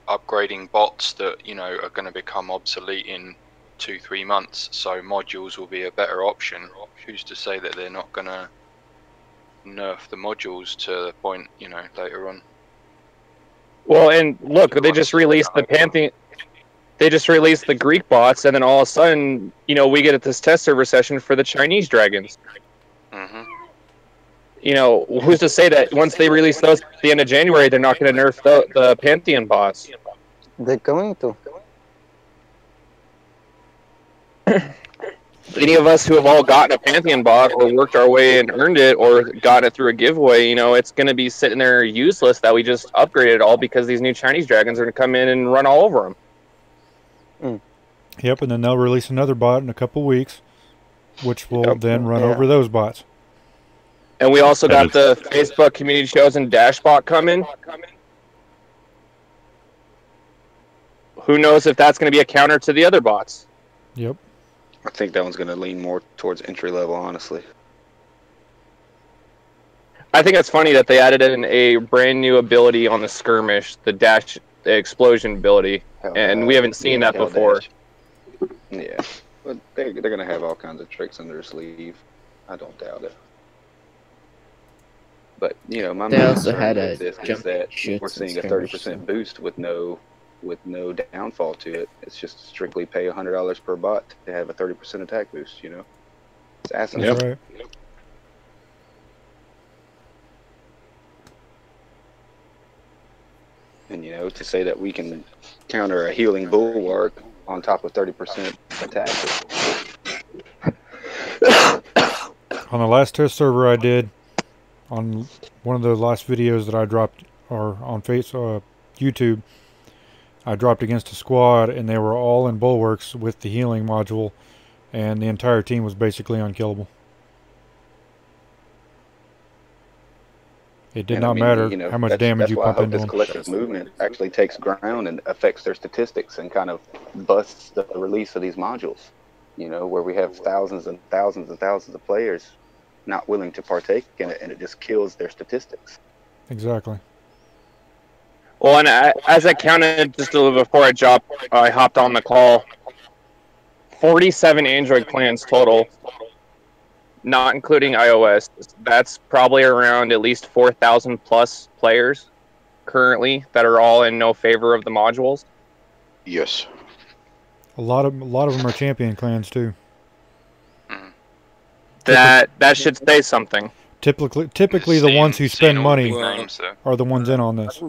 upgrading bots that, you know, are going to become obsolete in 2-3 months, so modules will be a better option. Who's to say that they're not going to nerf the modules to the point, you know, later on? Well, and look, they just released the Pantheon. They just released the Greek bots, and then all of a sudden, you know, we get this test server session for the Chinese dragons. You know, who's to say that once they release those at the end of January, they're not going to nerf the Pantheon bots? They're going to. Any of us who have all gotten a Pantheon bot or worked our way and earned it or got it through a giveaway, you know, it's going to be sitting there useless that we just upgraded all because these new Chinese dragons are going to come in and run all over them. Yep, and then they'll release another bot in a couple weeks. which will then run over those bots. And we also got the Facebook Community Chosen Dashbot coming. Who knows if that's going to be a counter to the other bots? Yep. I think that one's going to lean more towards entry level, honestly. I think it's funny that they added in a brand new ability on the skirmish, the explosion ability, and we haven't seen that before. Yeah, but they're going to have all kinds of tricks under their sleeve. I don't doubt it. But you know, my main concern with this is that we're seeing a 30% boost with no downfall to it. It's just strictly pay $100 per bot to have a 30% attack boost. You know, it's asinine. Right. And you know, to say that we can counter a healing bulwark on top of 30% attack. On the last test server I did, on one of the last videos that I dropped, or on YouTube, I dropped against a squad and they were all in bulwarks with the healing module, and the entire team was basically unkillable. It did not matter how much damage you pump into them. This collective movement actually takes ground and affects their statistics and kind of busts the release of these modules. You know, where we have thousands and thousands and thousands of players not willing to partake in it, and it just kills their statistics. Exactly. Well, and as I counted just a little before I hopped on the call, 47 Android clans total, not including iOS. That's probably around at least 4,000 plus players currently that are all in no favor of the modules. Yes. A lot of them are champion clans too. That should say something. Typically the ones who spend money are the ones in on this.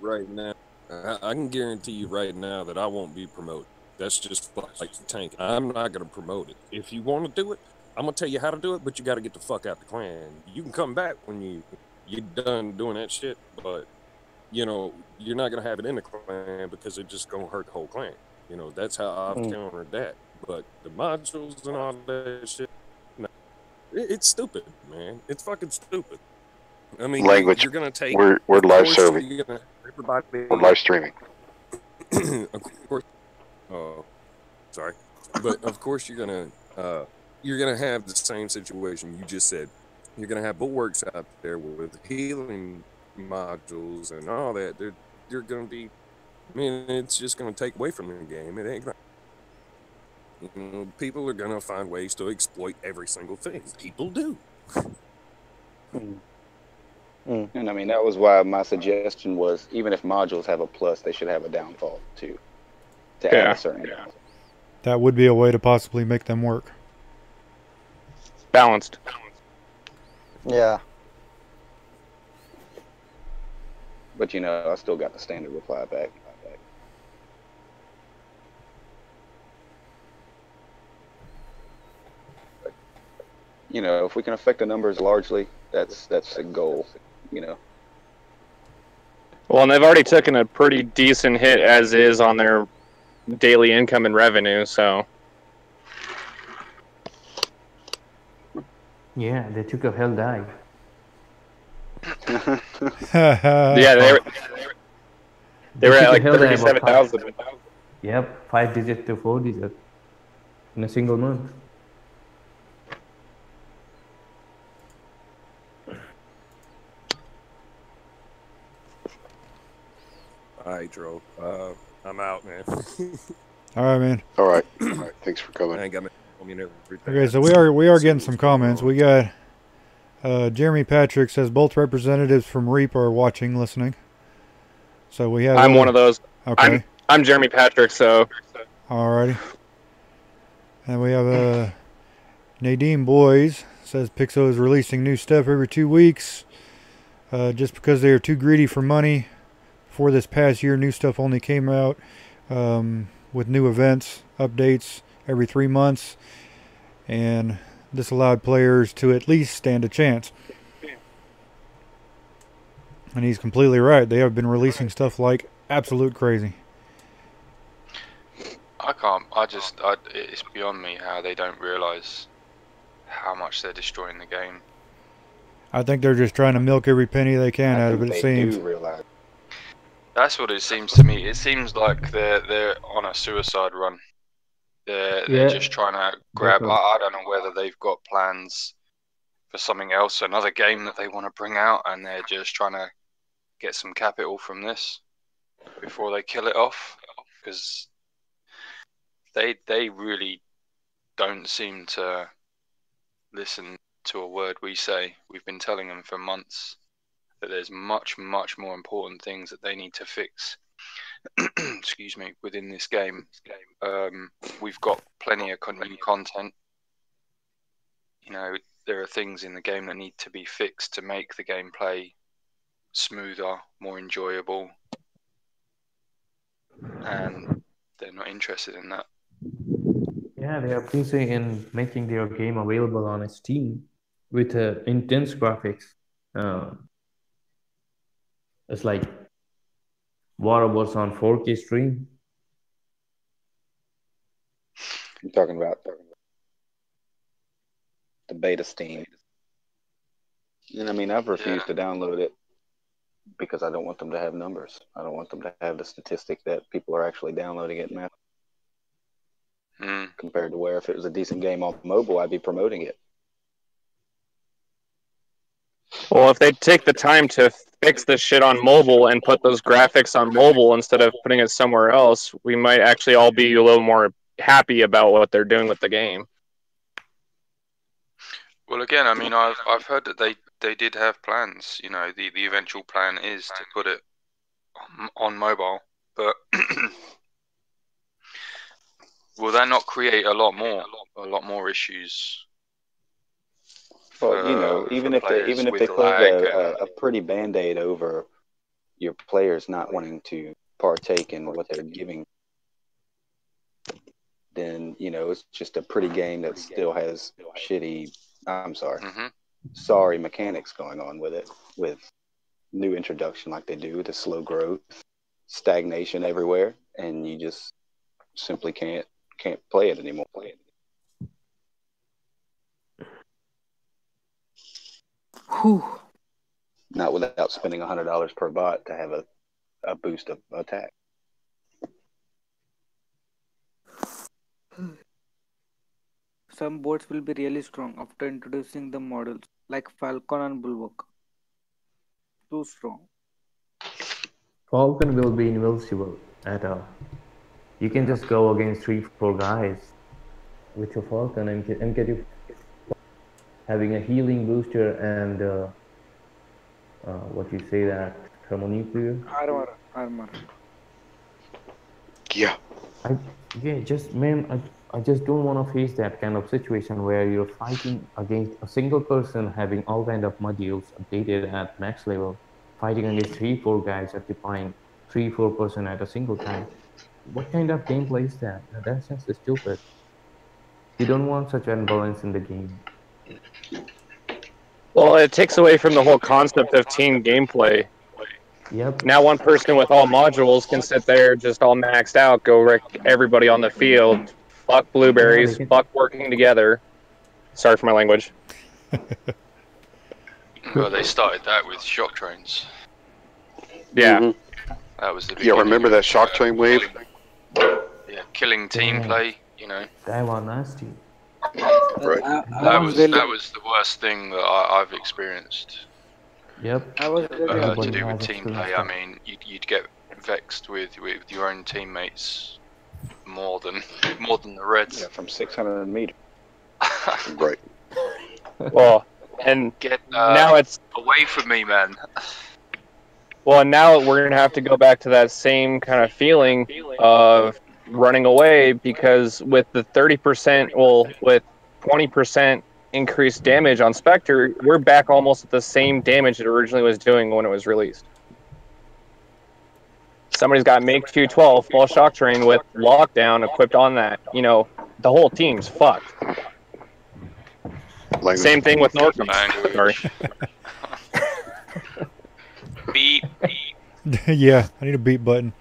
I can guarantee you right now that I won't be promoted. That's just like the tank. I'm not going to promote it. If you want to do it, I'm going to tell you how to do it, but you got to get the fuck out the clan. You can come back when you're done doing that shit, but, you know, you're not going to have it in the clan because it's just going to hurt the whole clan. You know, that's how I've countered that. But the modules and all that shit, no. It's stupid, man. It's fucking stupid. I mean, language. You're going to take... We're live serving. We're live streaming. Of course. Oh, sorry. But, of course, you're going to have the same situation you just said. You're going to have bulwarks out there with healing modules and all that. They're going to be... I mean, it's just going to take away from the game. It ain't going to... You know, people are going to find ways to exploit every single thing. People do. And I mean, that was why my suggestion was, even if modules have a plus, they should have a downfall too. To add a certain downfall. That would be a way to possibly make them work. Balanced. Yeah. But you know, I still got the standard reply back. But, you know, if we can affect the numbers largely, that's a goal. You know. Well, and they've already taken a pretty decent hit as is on their daily income and revenue, so. Yeah, they took a hell dive. Yeah, they were at like 37,000. Yep, 5 digit to 4 digit in a single month. All right, Dro. I'm out, man. All right, man. All right. Thanks for coming. I ain't got everything. Okay, so we are getting some comments. We got Jeremy Patrick says both representatives from REAP are watching, listening. So we have. I'm one of those. Okay. I'm Jeremy Patrick. So. Alrighty. And we have Nadine Boys says Pixo is releasing new stuff every 2 weeks. Just because they are too greedy for money. For this past year, new stuff only came out with new events, updates every 3 months, and this allowed players to at least stand a chance. And he's completely right. They have been releasing stuff like absolute crazy. I can't. It's beyond me how they don't realise how much they're destroying the game. I think they're just trying to milk every penny they can out of it. They It seems. do realize. That's what it seems to me. It seems like they're on a suicide run. They're just trying to grab. I don't know whether they've got plans for something else, another game that they want to bring out, and they're just trying to get some capital from this before they kill it off, because they really don't seem to listen to a word we say. We've been telling them for months that there's much, much more important things that they need to fix. Excuse me, within this game. We've got plenty of new content. You know, there are things in the game that need to be fixed to make the gameplay smoother, more enjoyable, and they're not interested in that. Yeah, they are busy in making their game available on Steam with intense graphics. It's like War Robots on 4K stream. I'm talking about the beta Steam. And I mean, I've refused to download it because I don't want them to have numbers. I don't want them to have the statistic that people are actually downloading it now. Compared to where if it was a decent game on mobile, I'd be promoting it. Well, if they take the time to fix this shit on mobile and put those graphics on mobile instead of putting it somewhere else, we might actually all be a little more happy about what they're doing with the game. Well, again, I mean, I've heard that they did have plans. You know, the eventual plan is to put it on mobile, but will that not create a lot more issues? Well, you know, even if they put a pretty Band-Aid over your players not wanting to partake in what they're giving, then, you know, it's just a pretty game that still has shitty, sorry mechanics going on with it, with new introduction like they do, the slow growth, stagnation everywhere, and you just simply can't play it anymore. Whew. Not without spending $100 per bot to have a boost of attack. Some bots will be really strong after introducing the models, like Falcon and Bulwark. Too strong. Falcon will be invincible at all. You can just go against 3-4 guys with your Falcon and get you having a healing booster and what you say that thermonuclear armor. Yeah. I just don't want to face that kind of situation where you're fighting against a single person having all kind of modules updated at max level, fighting against 3-4 guys occupying 3-4% at a single time. What kind of gameplay is that? That's just stupid. You don't want such imbalance in the game. Well, it takes away from the whole concept of team gameplay. Yep. Now one person with all modules can sit there just all maxed out, go wreck everybody on the field, fuck blueberries, fuck working together. Sorry for my language. Well, they started that with shock trains. Yeah. Mm-hmm. That was the Yeah, remember that shock train wave? Yeah, killing team play, you know. That was nasty. Right. That was the worst thing that I've experienced. Yep. To do with team play. I mean, you'd get vexed with your own teammates more than the Reds. Yeah, from 600 meters. Right. Well, and get now it's away from me, man. Well, and now we're gonna have to go back to that same kind of feeling of running away, because with the 30%, well, with 20% increased damage on Spectre, we're back almost at the same damage it originally was doing when it was released. Somebody's got Make 212 full shock train with lockdown equipped on that. You know, the whole team's fucked. Language. Same thing with Norcom. Sorry. Beep. Yeah, I need a beep button.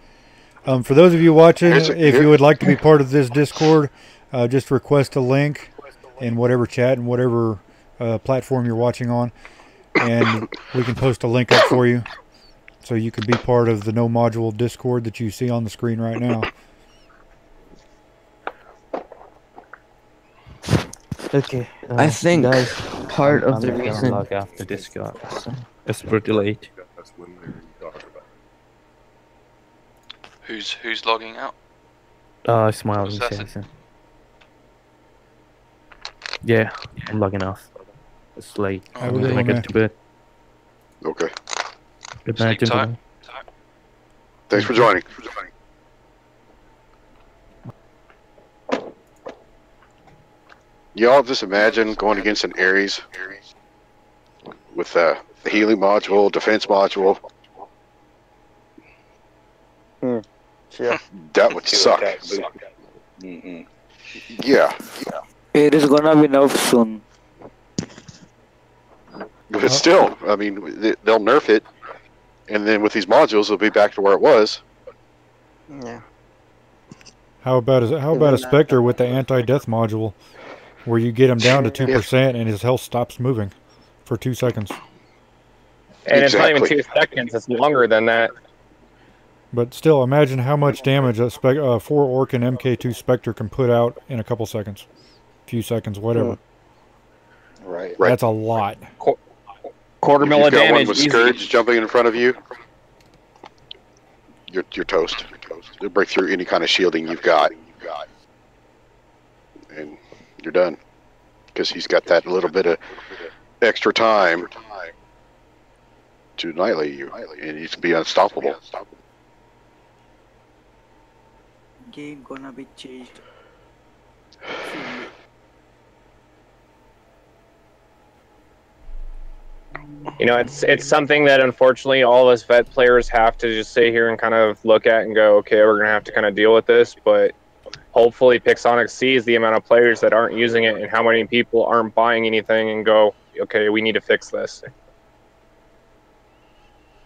For those of you watching, if you would like to be part of this Discord, just request a link. in whatever chat and whatever platform you're watching on, and we can post a link up for you so you can be part of the No Module Discord that you see on the screen right now. Okay. I think guys, part of I'm the gonna reason log after this guy. It's pretty late. Who's logging out? Smiling Assassin. Assassin. Yeah, I'm logging off. It's late. Have a I'm good gonna one, get man. to bed. Okay. Good night, Sleep tight. gentlemen. Thanks for joining. Y'all just imagine going against an Ares with the healing module, defense module. Yeah. That would suck. Yeah. It is gonna be nerfed soon. But still, I mean, they'll nerf it, and then with these modules, it'll be back to where it was. Yeah. How about a Spectre with the anti-death module, where you get him down to 2% and his health stops moving for 2 seconds? And it's not even 2 seconds; it's longer than that. But still, imagine how much damage a 4 Orc and MK2 Spectre can put out in a couple seconds, few seconds, whatever. Right. That's a lot. Quarter mil of If you've got damage. one with Easy. Scourge jumping in front of you, you're toast. They'll break through any kind of shielding you've got, and you're done. Because he's got that little bit of extra time to annihilate you, and he's be unstoppable. Game gonna be changed. You know, it's something that unfortunately all of us vet players have to just sit here and kind of look at and go, okay, we're gonna have to kind of deal with this. But hopefully, Pixonic sees the amount of players that aren't using it and how many people aren't buying anything and go, okay, we need to fix this.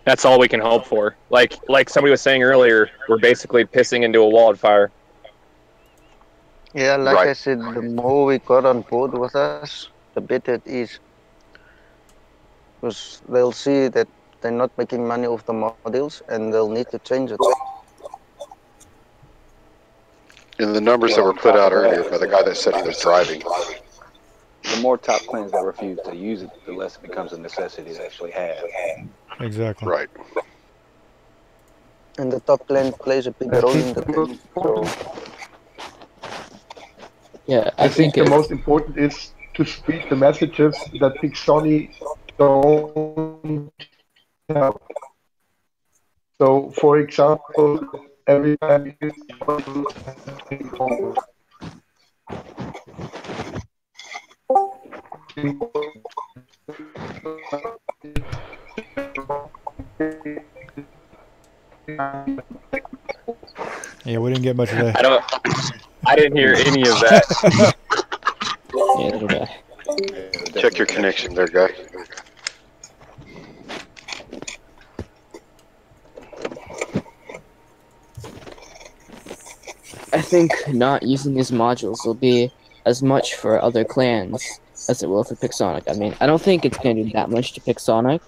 That's all we can hope for. Like somebody was saying earlier, we're basically pissing into a wildfire. Yeah, like I said, the more we got on board with us, the better it is. Because they'll see that they're not making money off the modules and they'll need to change it. And the numbers that were put out earlier by the guy that said he was driving. The more top clans that refuse to use it, the less it becomes a necessity to actually have. Exactly. Right. And the top clan plays a big role in the game. So yeah, I think the most important is to spread the messages that Pixoni don't have. So, for example, every time you Yeah, we didn't get much of that. I didn't hear any of that. Check your connection there, guy. I think not using these modules will be as much for other clans as it will for Pixonic. I mean, I don't think it's going to do that much to Pixonic,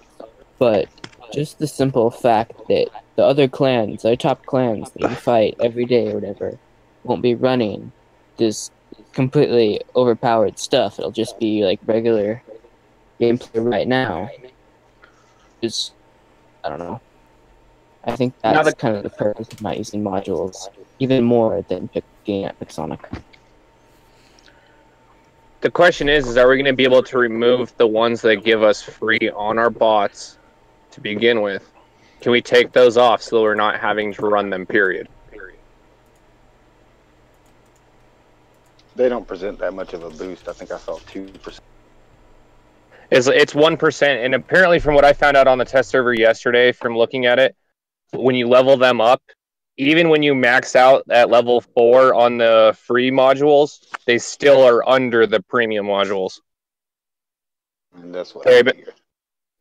but just the simple fact that the other clans, our top clans that you fight every day or whatever, won't be running this completely overpowered stuff. It'll just be like regular gameplay right now. Just, I don't know. I think that's kind of the purpose of not using modules, even more than picking at Pixonic. The question is are we going to be able to remove the ones that give us free on our bots to begin with? Can we take those off so that we're not having to run them, period? They don't present that much of a boost. I think I saw 2%. It's 1%, and apparently from what I found out on the test server yesterday from looking at it, when you level them up, even when you max out at level 4 on the free modules, they still are under the premium modules. And that's what Okay, I but figured.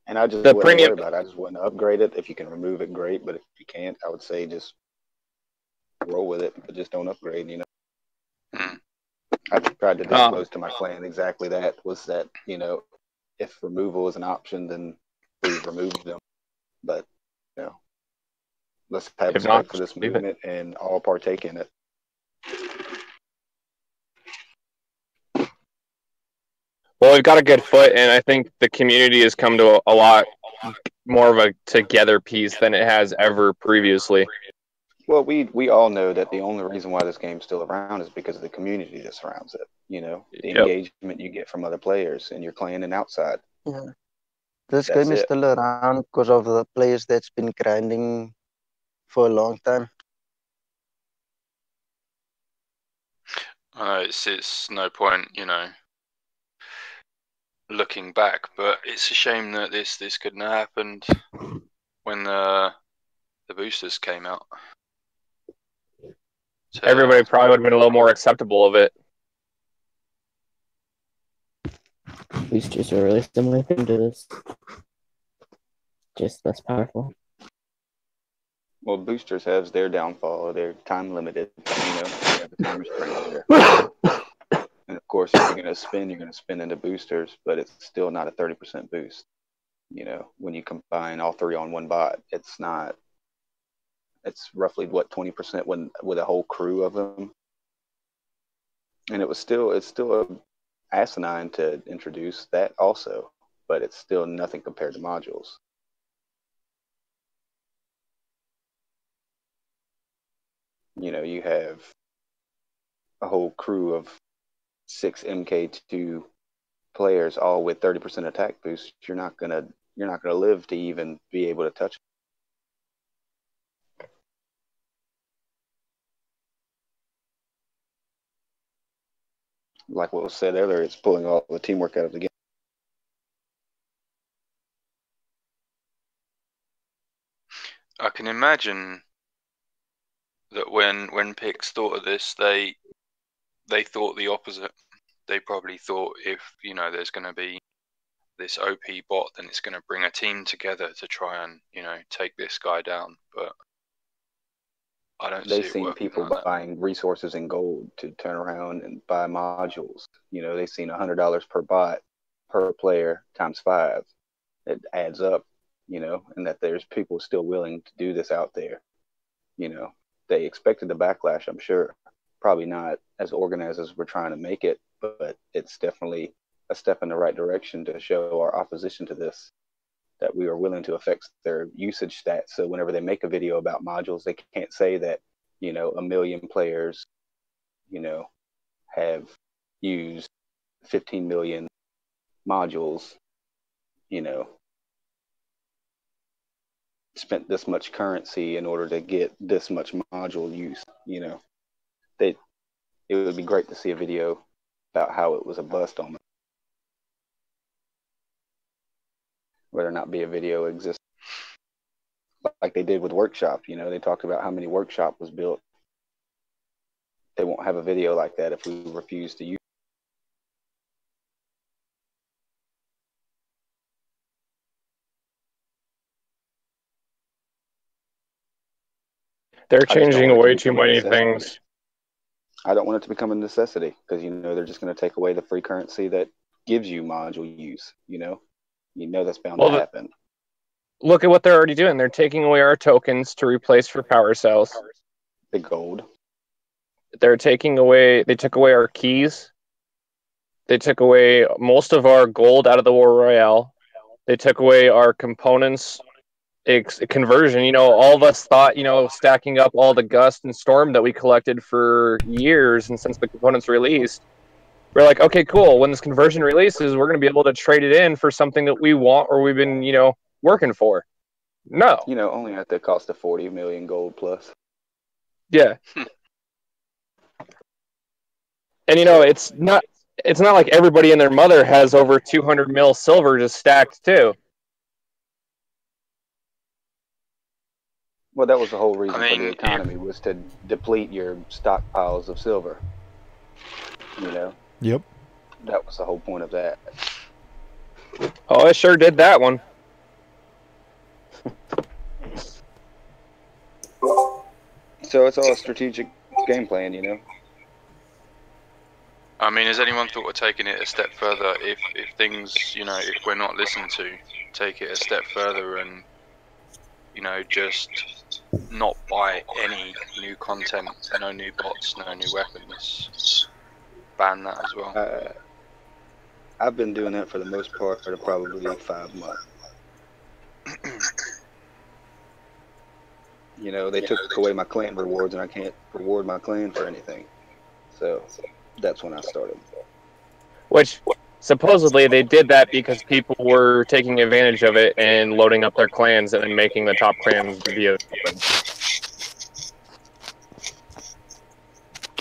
And I just the wouldn't premium- worry about it. I just wouldn't upgrade it. If you can remove it, great. But if you can't, I would say just roll with it. But just don't upgrade, you know. I tried to disclose to my clan exactly that, was that, you know, if removal is an option, then we remove them. But, you know, let's have If respect not, for this leave it. movement and all partake in it. Well, we've got a good foot, and I think the community has come to a lot more of a together piece than it has ever previously. Well, we all know that the only reason why this game's still around is because of the community that surrounds it. You know, the engagement you get from other players in your clan and outside. Yeah. This That's game is it. still around because of the players that's been grinding for a long time. It's no point, you know, looking back, but it's a shame that this couldn't have happened when the boosters came out. So, Everybody probably would have been a little more acceptable of it. Boosters are really similar thing to this. Just less powerful. Well, boosters has their downfall. They're time limited. You know, they have a time restraint there. And of course, if you're going to spin into boosters, but it's still not a 30% boost. You know, when you combine all three on one bot, it's not. It's roughly what 20% when with a whole crew of them. And it's still a asinine to introduce that also, but it's still nothing compared to modules. You know, you have a whole crew of 6 MK2 players, all with 30% attack boost. You're not gonna live to even be able to touch it. Like what was said earlier, it's pulling all the teamwork out of the game. I can imagine that when Pix thought of this, they thought the opposite. They probably thought, if, you know, there's going to be this OP bot, then it's going to bring a team together to try and, you know, take this guy down. But I don't see They've it seen working people like that. buying resources in gold to turn around and buy modules. You know, they've seen $100 per bot per player times 5. It adds up, you know, and that there's people still willing to do this out there. You know, they expected the backlash, I'm sure. Probably not as organized as we're trying to make it, but it's definitely a step in the right direction to show our opposition to this, that we are willing to affect their usage stats. So whenever they make a video about modules, they can't say that, you know, 1 million players, you know, have used 15 million modules, you know, spent this much currency in order to get this much module use. You know, it would be great to see a video about how it was a bust on them. Whether or not be a video exists, like they did with Workshop. You know, they talked about how many Workshop was built. They won't have a video like that if we refuse to use. They're changing way too many things. I don't want it to become a necessity, because, you know, they're just going to take away the free currency that gives you module use. You know that's bound to happen. Look at what they're already doing. They're taking away our tokens to replace for power cells. The gold. They took away our keys. They took away most of our gold out of the War Royale. They took away our components conversion. You know, all of us thought, you know, stacking up all the Gust and Storm that we collected for years, and since the components released, we're like, okay, cool. When this conversion releases, we're going to be able to trade it in for something that we want or we've been, you know, working for. No. You know, only at the cost of 40 million gold plus. Yeah. And, you know, it's not like everybody and their mother has over 200 mil silver just stacked too. Well, that was the whole reason for the economy, was to deplete your stockpiles of silver. You know? Yep. That was the whole point of that. Oh, I sure did that one. So it's all a strategic game plan, you know? I mean, has anyone thought of taking it a step further? If things, you know, if we're not listened to, take it a step further and, you know, just not buy any new content, no new bots, no new weapons. Ban that as well. I've been doing that for the most part for probably 5 months. You know, they took away my clan rewards, and I can't reward my clan for anything. So that's when I started. Which supposedly they did that because people were taking advantage of it and loading up their clans and then making the top clans via.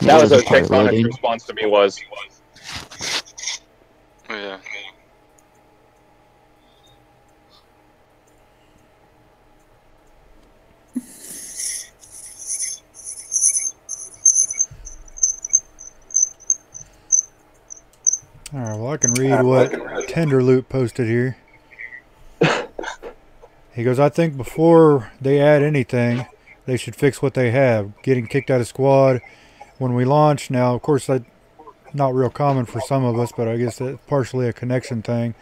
That was what Tectonic's response to me was. Yeah. Alright, well I can read what Tenderloop posted here. He goes, I think before they add anything, they should fix what they have. Getting kicked out of squad when we launch. Now, of course, that's not real common for some of us, but I guess it's partially a connection thing.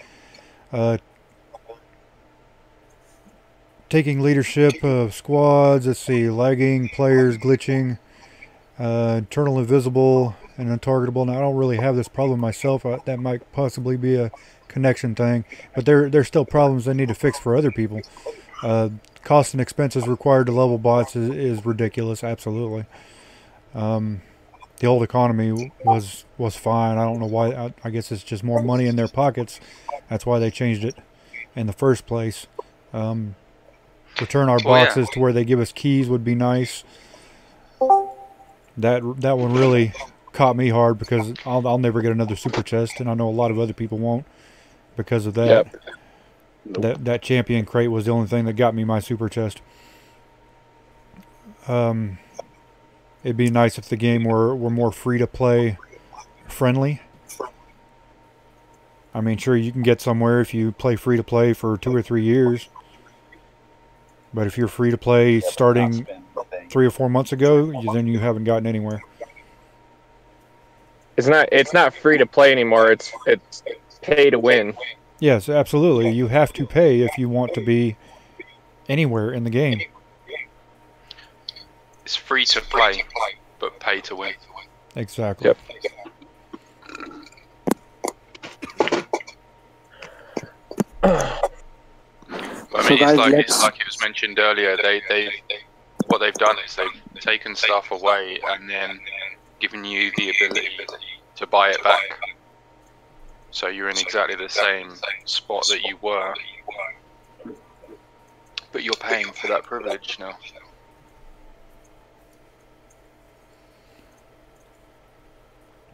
Taking leadership of squads, let's see, lagging, players, glitching, internal invisible, and untargetable. Now, I don't really have this problem myself. That might possibly be a connection thing, but there's still problems they need to fix for other people. Cost and expenses required to level bots is ridiculous, absolutely. The old economy was fine. I don't know why. I guess it's just more money in their pockets. That's why they changed it in the first place. Return our boxes to where they give us keys would be nice. That one really caught me hard because I'll never get another super chest, and I know a lot of other people won't because of that. Yep. That champion crate was the only thing that got me my super chest. It'd be nice if the game were more free to play friendly. I mean, sure, you can get somewhere if you play free to play for 2 or 3 years. But if you're free to play starting 3 or 4 months ago, then you haven't gotten anywhere. It's not free to play anymore. It's pay to win. Yes, absolutely. You have to pay if you want to be anywhere in the game. It's free to play, but pay to win. Exactly. Yep. I mean, it's like it was mentioned earlier. What they've done is they've taken stuff away and then given you the ability to buy it back. So you're in exactly the same spot that you were, but you're paying for that privilege now.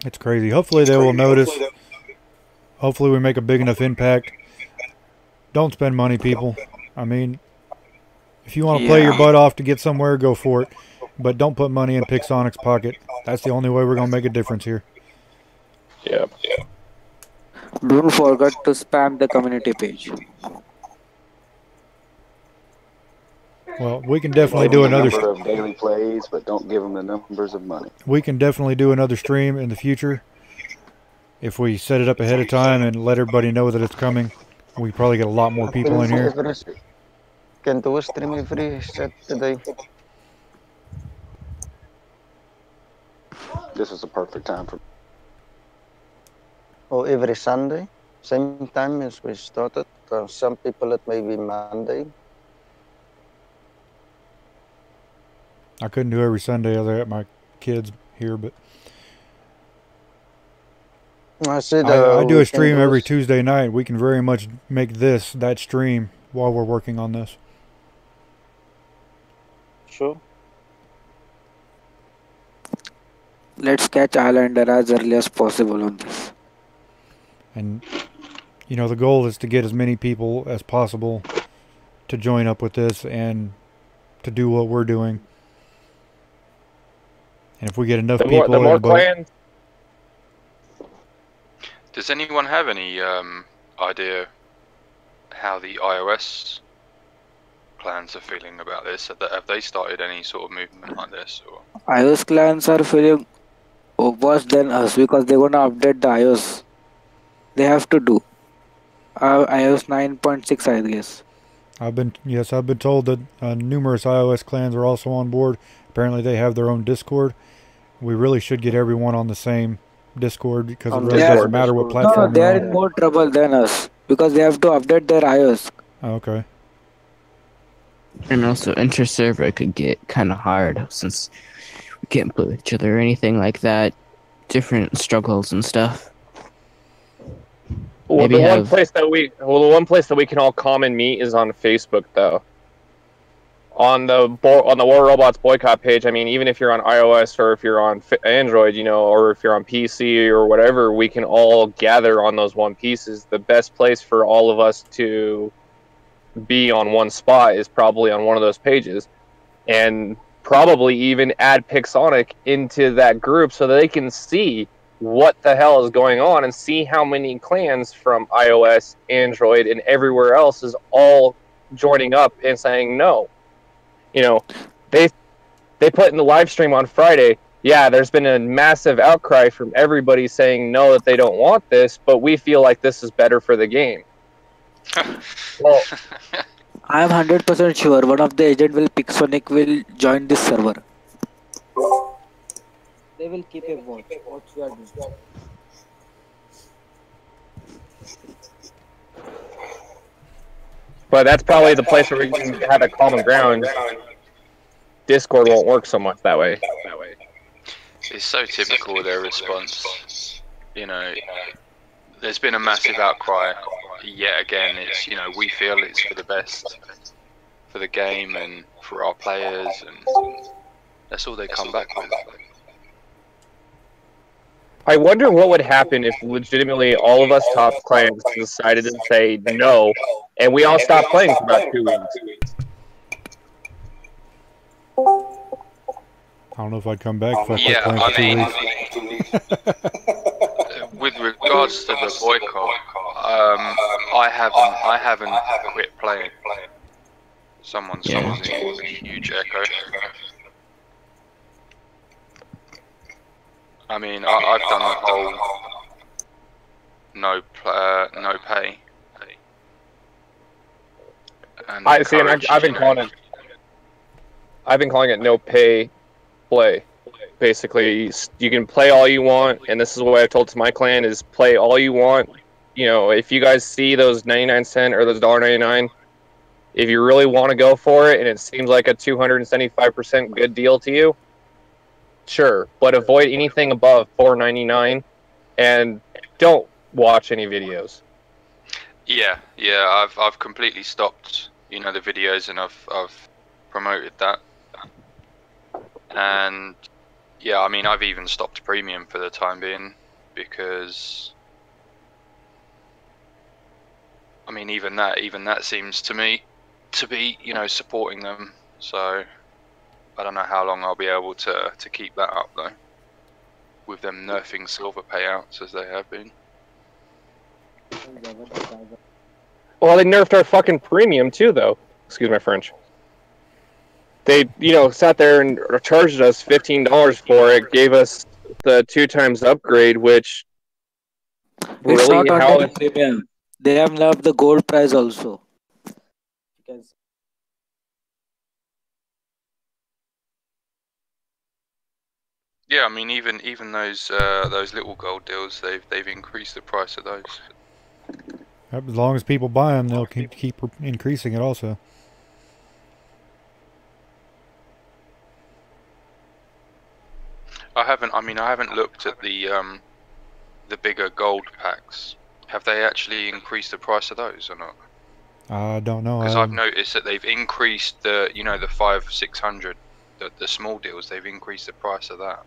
It's crazy. Hopefully they will notice. Hopefully we make a big enough impact. Don't spend money, people. I mean, if you want to play your butt off to get somewhere, go for it. But don't put money in Pixonic's pocket. That's the only way we're going to make a difference here. Yep. Don't forget to spam the community page. Well, we can definitely do another number of daily plays, but don't give them the numbers of money. We can definitely do another stream in the future. If we set it up ahead of time and let everybody know that it's coming, we probably get a lot more people in here. Can do a stream every Saturday. This is the perfect time for. Or every Sunday, same time as we started. Some people it may be Monday. I couldn't do every Sunday. I got my kids here, but I said I do a stream every Tuesday night. We can very much make that stream while we're working on this. Sure. Let's catch Islander as early as possible on this. And, you know, the goal is to get as many people as possible to join up with this and to do what we're doing. And if we get enough people the more clans. Does anyone have any idea how the iOS clans are feeling about this? Have they started any sort of movement like this? Or? iOS clans are feeling worse than us because they're gonna update the iOS. They have to do iOS 9.6, I guess. I've been told that numerous iOS clans are also on board. Apparently, they have their own Discord. We really should get everyone on the same Discord because it really doesn't matter what platform No, they you're are on. in more trouble than us because they have to update their iOS. Oh, okay. And also, inter-server could get kind of hard since we can't play with each other or anything like that. Different struggles and stuff. Well, the one place that we can all common meet is on Facebook, though. On the War Robots boycott page, I mean, even if you're on iOS or if you're on Android, you know, or if you're on PC or whatever, we can all gather on those one pieces. The best place for all of us to be on one spot is probably on one of those pages, and probably even add Pixonic into that group so that they can see what the hell is going on and see how many clans from iOS, Android, and everywhere else is all joining up and saying no. You know, they put in the live stream on Friday, yeah, there's been a massive outcry from everybody saying no, that they don't want this, but we feel like this is better for the game. Well, I am 100% sure one of the agent Pixonic will join this server. They will keep a watch. What we are doing. But that's probably the place where we can have a common ground. Discord won't work so much that way. It's so typical of their response. You know, there's been a massive outcry. Yet again, it's, you know, we feel it's for the best for the game and for our players, and that's all they come back with. I wonder what would happen if legitimately all of us top clans decided to say no, and we all stopped playing for about 2 weeks. I don't know if I'd come back if I quit playing for 2 weeks. With regards to the boycott, I haven't quit playing. Someone's causing a huge echo. I mean, I've done the whole no pay. And I've been calling it no pay play. Basically, you can play all you want, and this is what I've told to my clan: is play all you want. You know, if you guys see those 99-cent or those $1.99, if you really want to go for it, and it seems like a 275% good deal to you, sure, but avoid anything above $4.99, and don't watch any videos. Yeah, I've completely stopped, you know, the videos, and I've promoted that. And yeah, I mean, I've even stopped premium for the time being, because I mean, even that seems to me to be, you know, supporting them. So I don't know how long I'll be able to keep that up, though, with them nerfing silver payouts as they have been. Well, they nerfed our fucking premium too, though. Excuse my French. They, you know, sat there and charged us $15 for it, gave us the 2 times upgrade, which It's really not how on the premium. They have nerfed the gold price also. Because Yeah, I mean, even those little gold deals, they've increased the price of those. As long as people buy them, they'll keep increasing it also. I haven't looked at the bigger gold packs. Have they actually increased the price of those or not? I don't know. Because I've noticed that they've increased the, you know, the 500-600, the small deals. They've increased the price of that.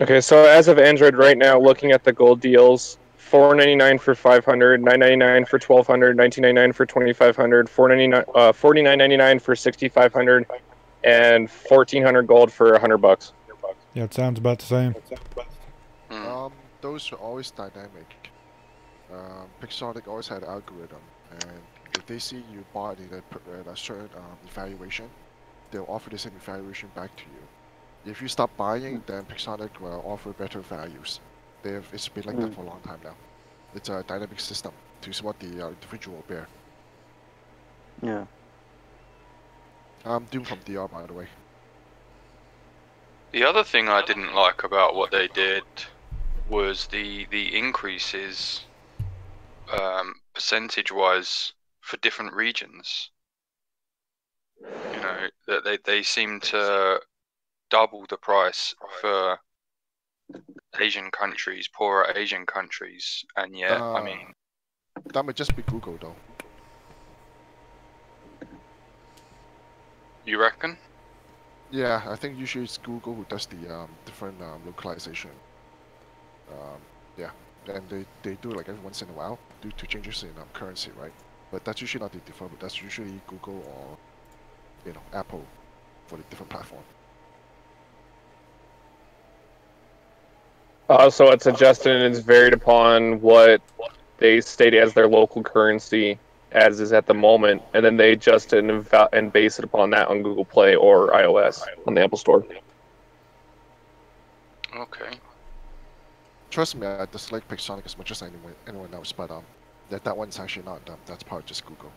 Okay, so as of Android right now, looking at the gold deals, $4.99 for 500, $9.99 for 1,200, $19.99 for 2,500, $49.99 for 6,500, and 1,400 gold for $100. Yeah, it sounds about the same. Those are always dynamic. Pixonic always had an algorithm, and if they see you bought in a certain evaluation, they'll offer the same evaluation back to you. If you stop buying, then Pixonic will offer better values. It's been like that for a long time now. It's a dynamic system to see what the individual will bear. Yeah. I'm Doom from DR, by the way. The other thing I didn't like about what they did was the increases percentage-wise for different regions. You know, that they seem to double the price for Asian countries, poorer Asian countries, and yet, I mean, that might just be Google, though. You reckon? Yeah, I think usually it's Google who does the different localization. Yeah, and they do it like every once in a while due to changes in currency, right? But that's usually not the default. But that's usually Google or Apple for the different platform. So it's adjusted and it's varied upon what they state as their local currency as is at the moment, and then they adjust it and base it upon that on Google Play or iOS on the Apple Store. Okay. Trust me, I dislike Pixonic as much as anyone else, but that one's actually not done. That's part of just Google.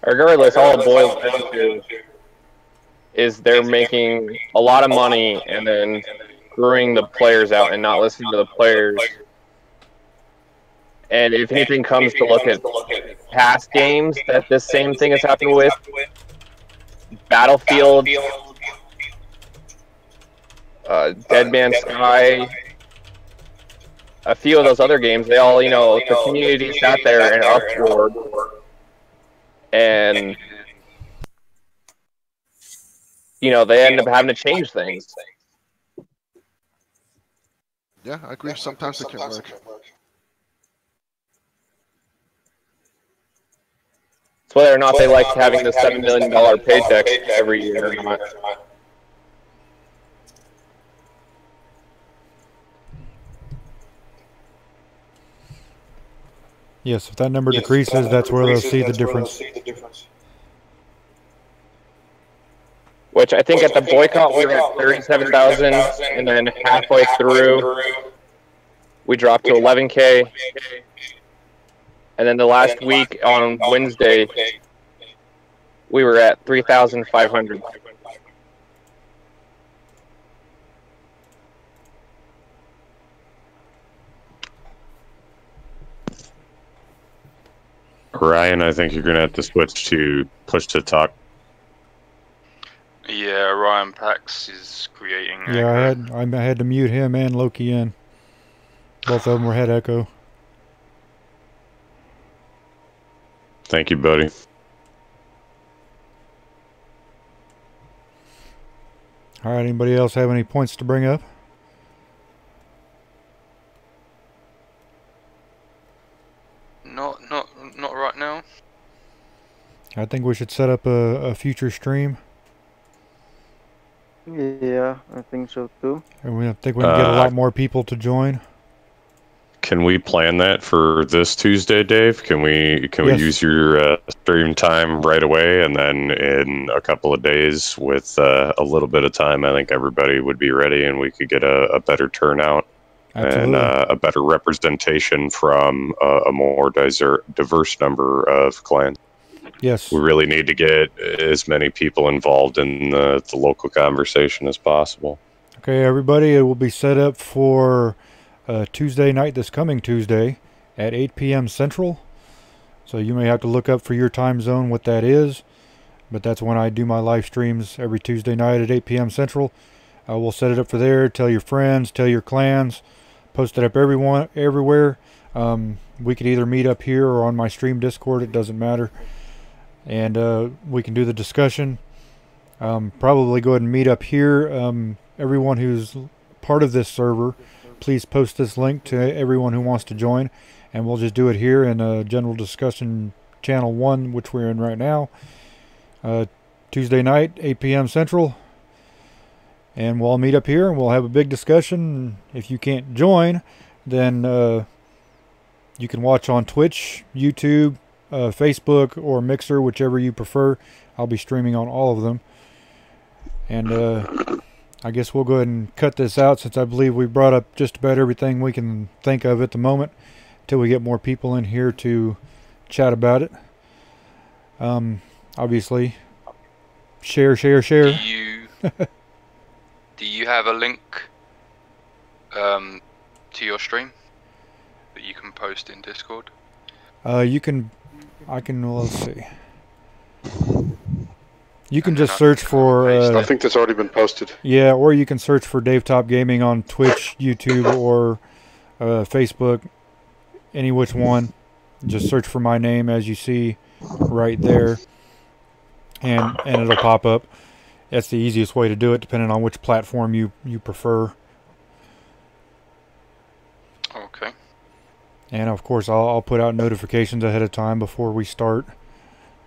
Regardless, all it boils down to is they're making a lot of money and then screwing the players out and not listening to the players. And if anything comes to look at past games that this same thing has happened with, Battlefield, Dead Man's Sky, a few of those other games, they all, the community sat there and uproared. And, they end up having to change things. Yeah, I agree. Sometimes it can work. It's whether or not they like having the $7 million paycheck every year or not. Yes, if that number decreases, that's where they'll see the difference. Which I think at the boycott we were at 37,000, and then halfway through we dropped to 11K. And then the last week on Wednesday we were at 3,500. Ryan, I think you're going to have to switch to push to talk. Yeah, Ryan Pax is creating. Yeah, I had to mute him and Loki in. Both of them were had echo. Thank you, buddy. All right, anybody else have any points to bring up? Not right now. I think we should set up a future stream. Yeah, I think so too. And I think we can get a lot more people to join. Can we plan that for this Tuesday, Dave? Can we use your stream time right away, and then in a couple of days with a little bit of time, I think everybody would be ready, and we could get a better turnout. Absolutely. And a better representation from a more diverse number of clans. Yes. We really need to get as many people involved in the local conversation as possible. Okay, everybody, it will be set up for Tuesday night, this coming Tuesday, at 8 p.m. Central. So you may have to look up for your time zone what that is. But that's when I do my live streams every Tuesday night at 8 p.m. Central. We'll set it up for there. Tell your friends, tell your clans. Post it up everywhere. We could either meet up here or on my stream Discord. It doesn't matter. And we can do the discussion. Probably go ahead and meet up here. Everyone who's part of this server, please post this link to everyone who wants to join. And we'll just do it here in General Discussion Channel 1, which we're in right now. Tuesday night, 8 p.m. Central. And we'll all meet up here and we'll have a big discussion. If you can't join, then You can watch on Twitch, YouTube, Facebook, or Mixer, whichever you prefer. I'll be streaming on all of them. And I guess we'll go ahead and cut this out, since I believe we brought up just about everything we can think of at the moment, until we get more people in here to chat about it. Obviously, share. Do you have a link to your stream that you can post in Discord? Let's see. You can just search for... I think that's already been posted. Yeah, or you can search for Dave Top Gaming on Twitch, YouTube, or Facebook, any which one. Just search for my name, as you see right there, and it'll pop up. That's the easiest way to do it, depending on which platform you prefer. Okay. And of course, I'll put out notifications ahead of time before we start.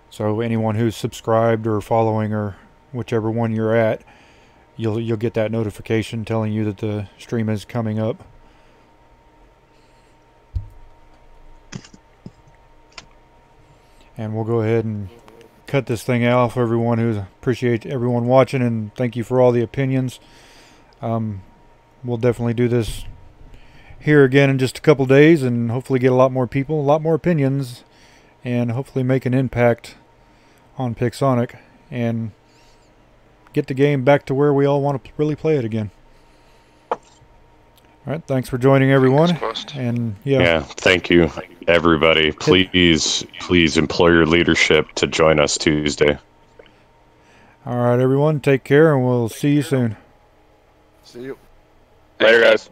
So anyone who's subscribed or following, or whichever one you're at, you'll get that notification telling you that the stream is coming up. And we'll go ahead and cut this thing out for everyone appreciate everyone watching, and thank you for all the opinions. We'll definitely do this here again in just a couple days, and hopefully get a lot more people, a lot more opinions, and hopefully make an impact on Pixonic and get the game back to where we all want to really play it again. All right, thanks for joining, everyone. And yeah, thank you, everybody. Please employ your leadership to join us Tuesday. All right, everyone, take care, and we'll see you soon. See you. Later, guys.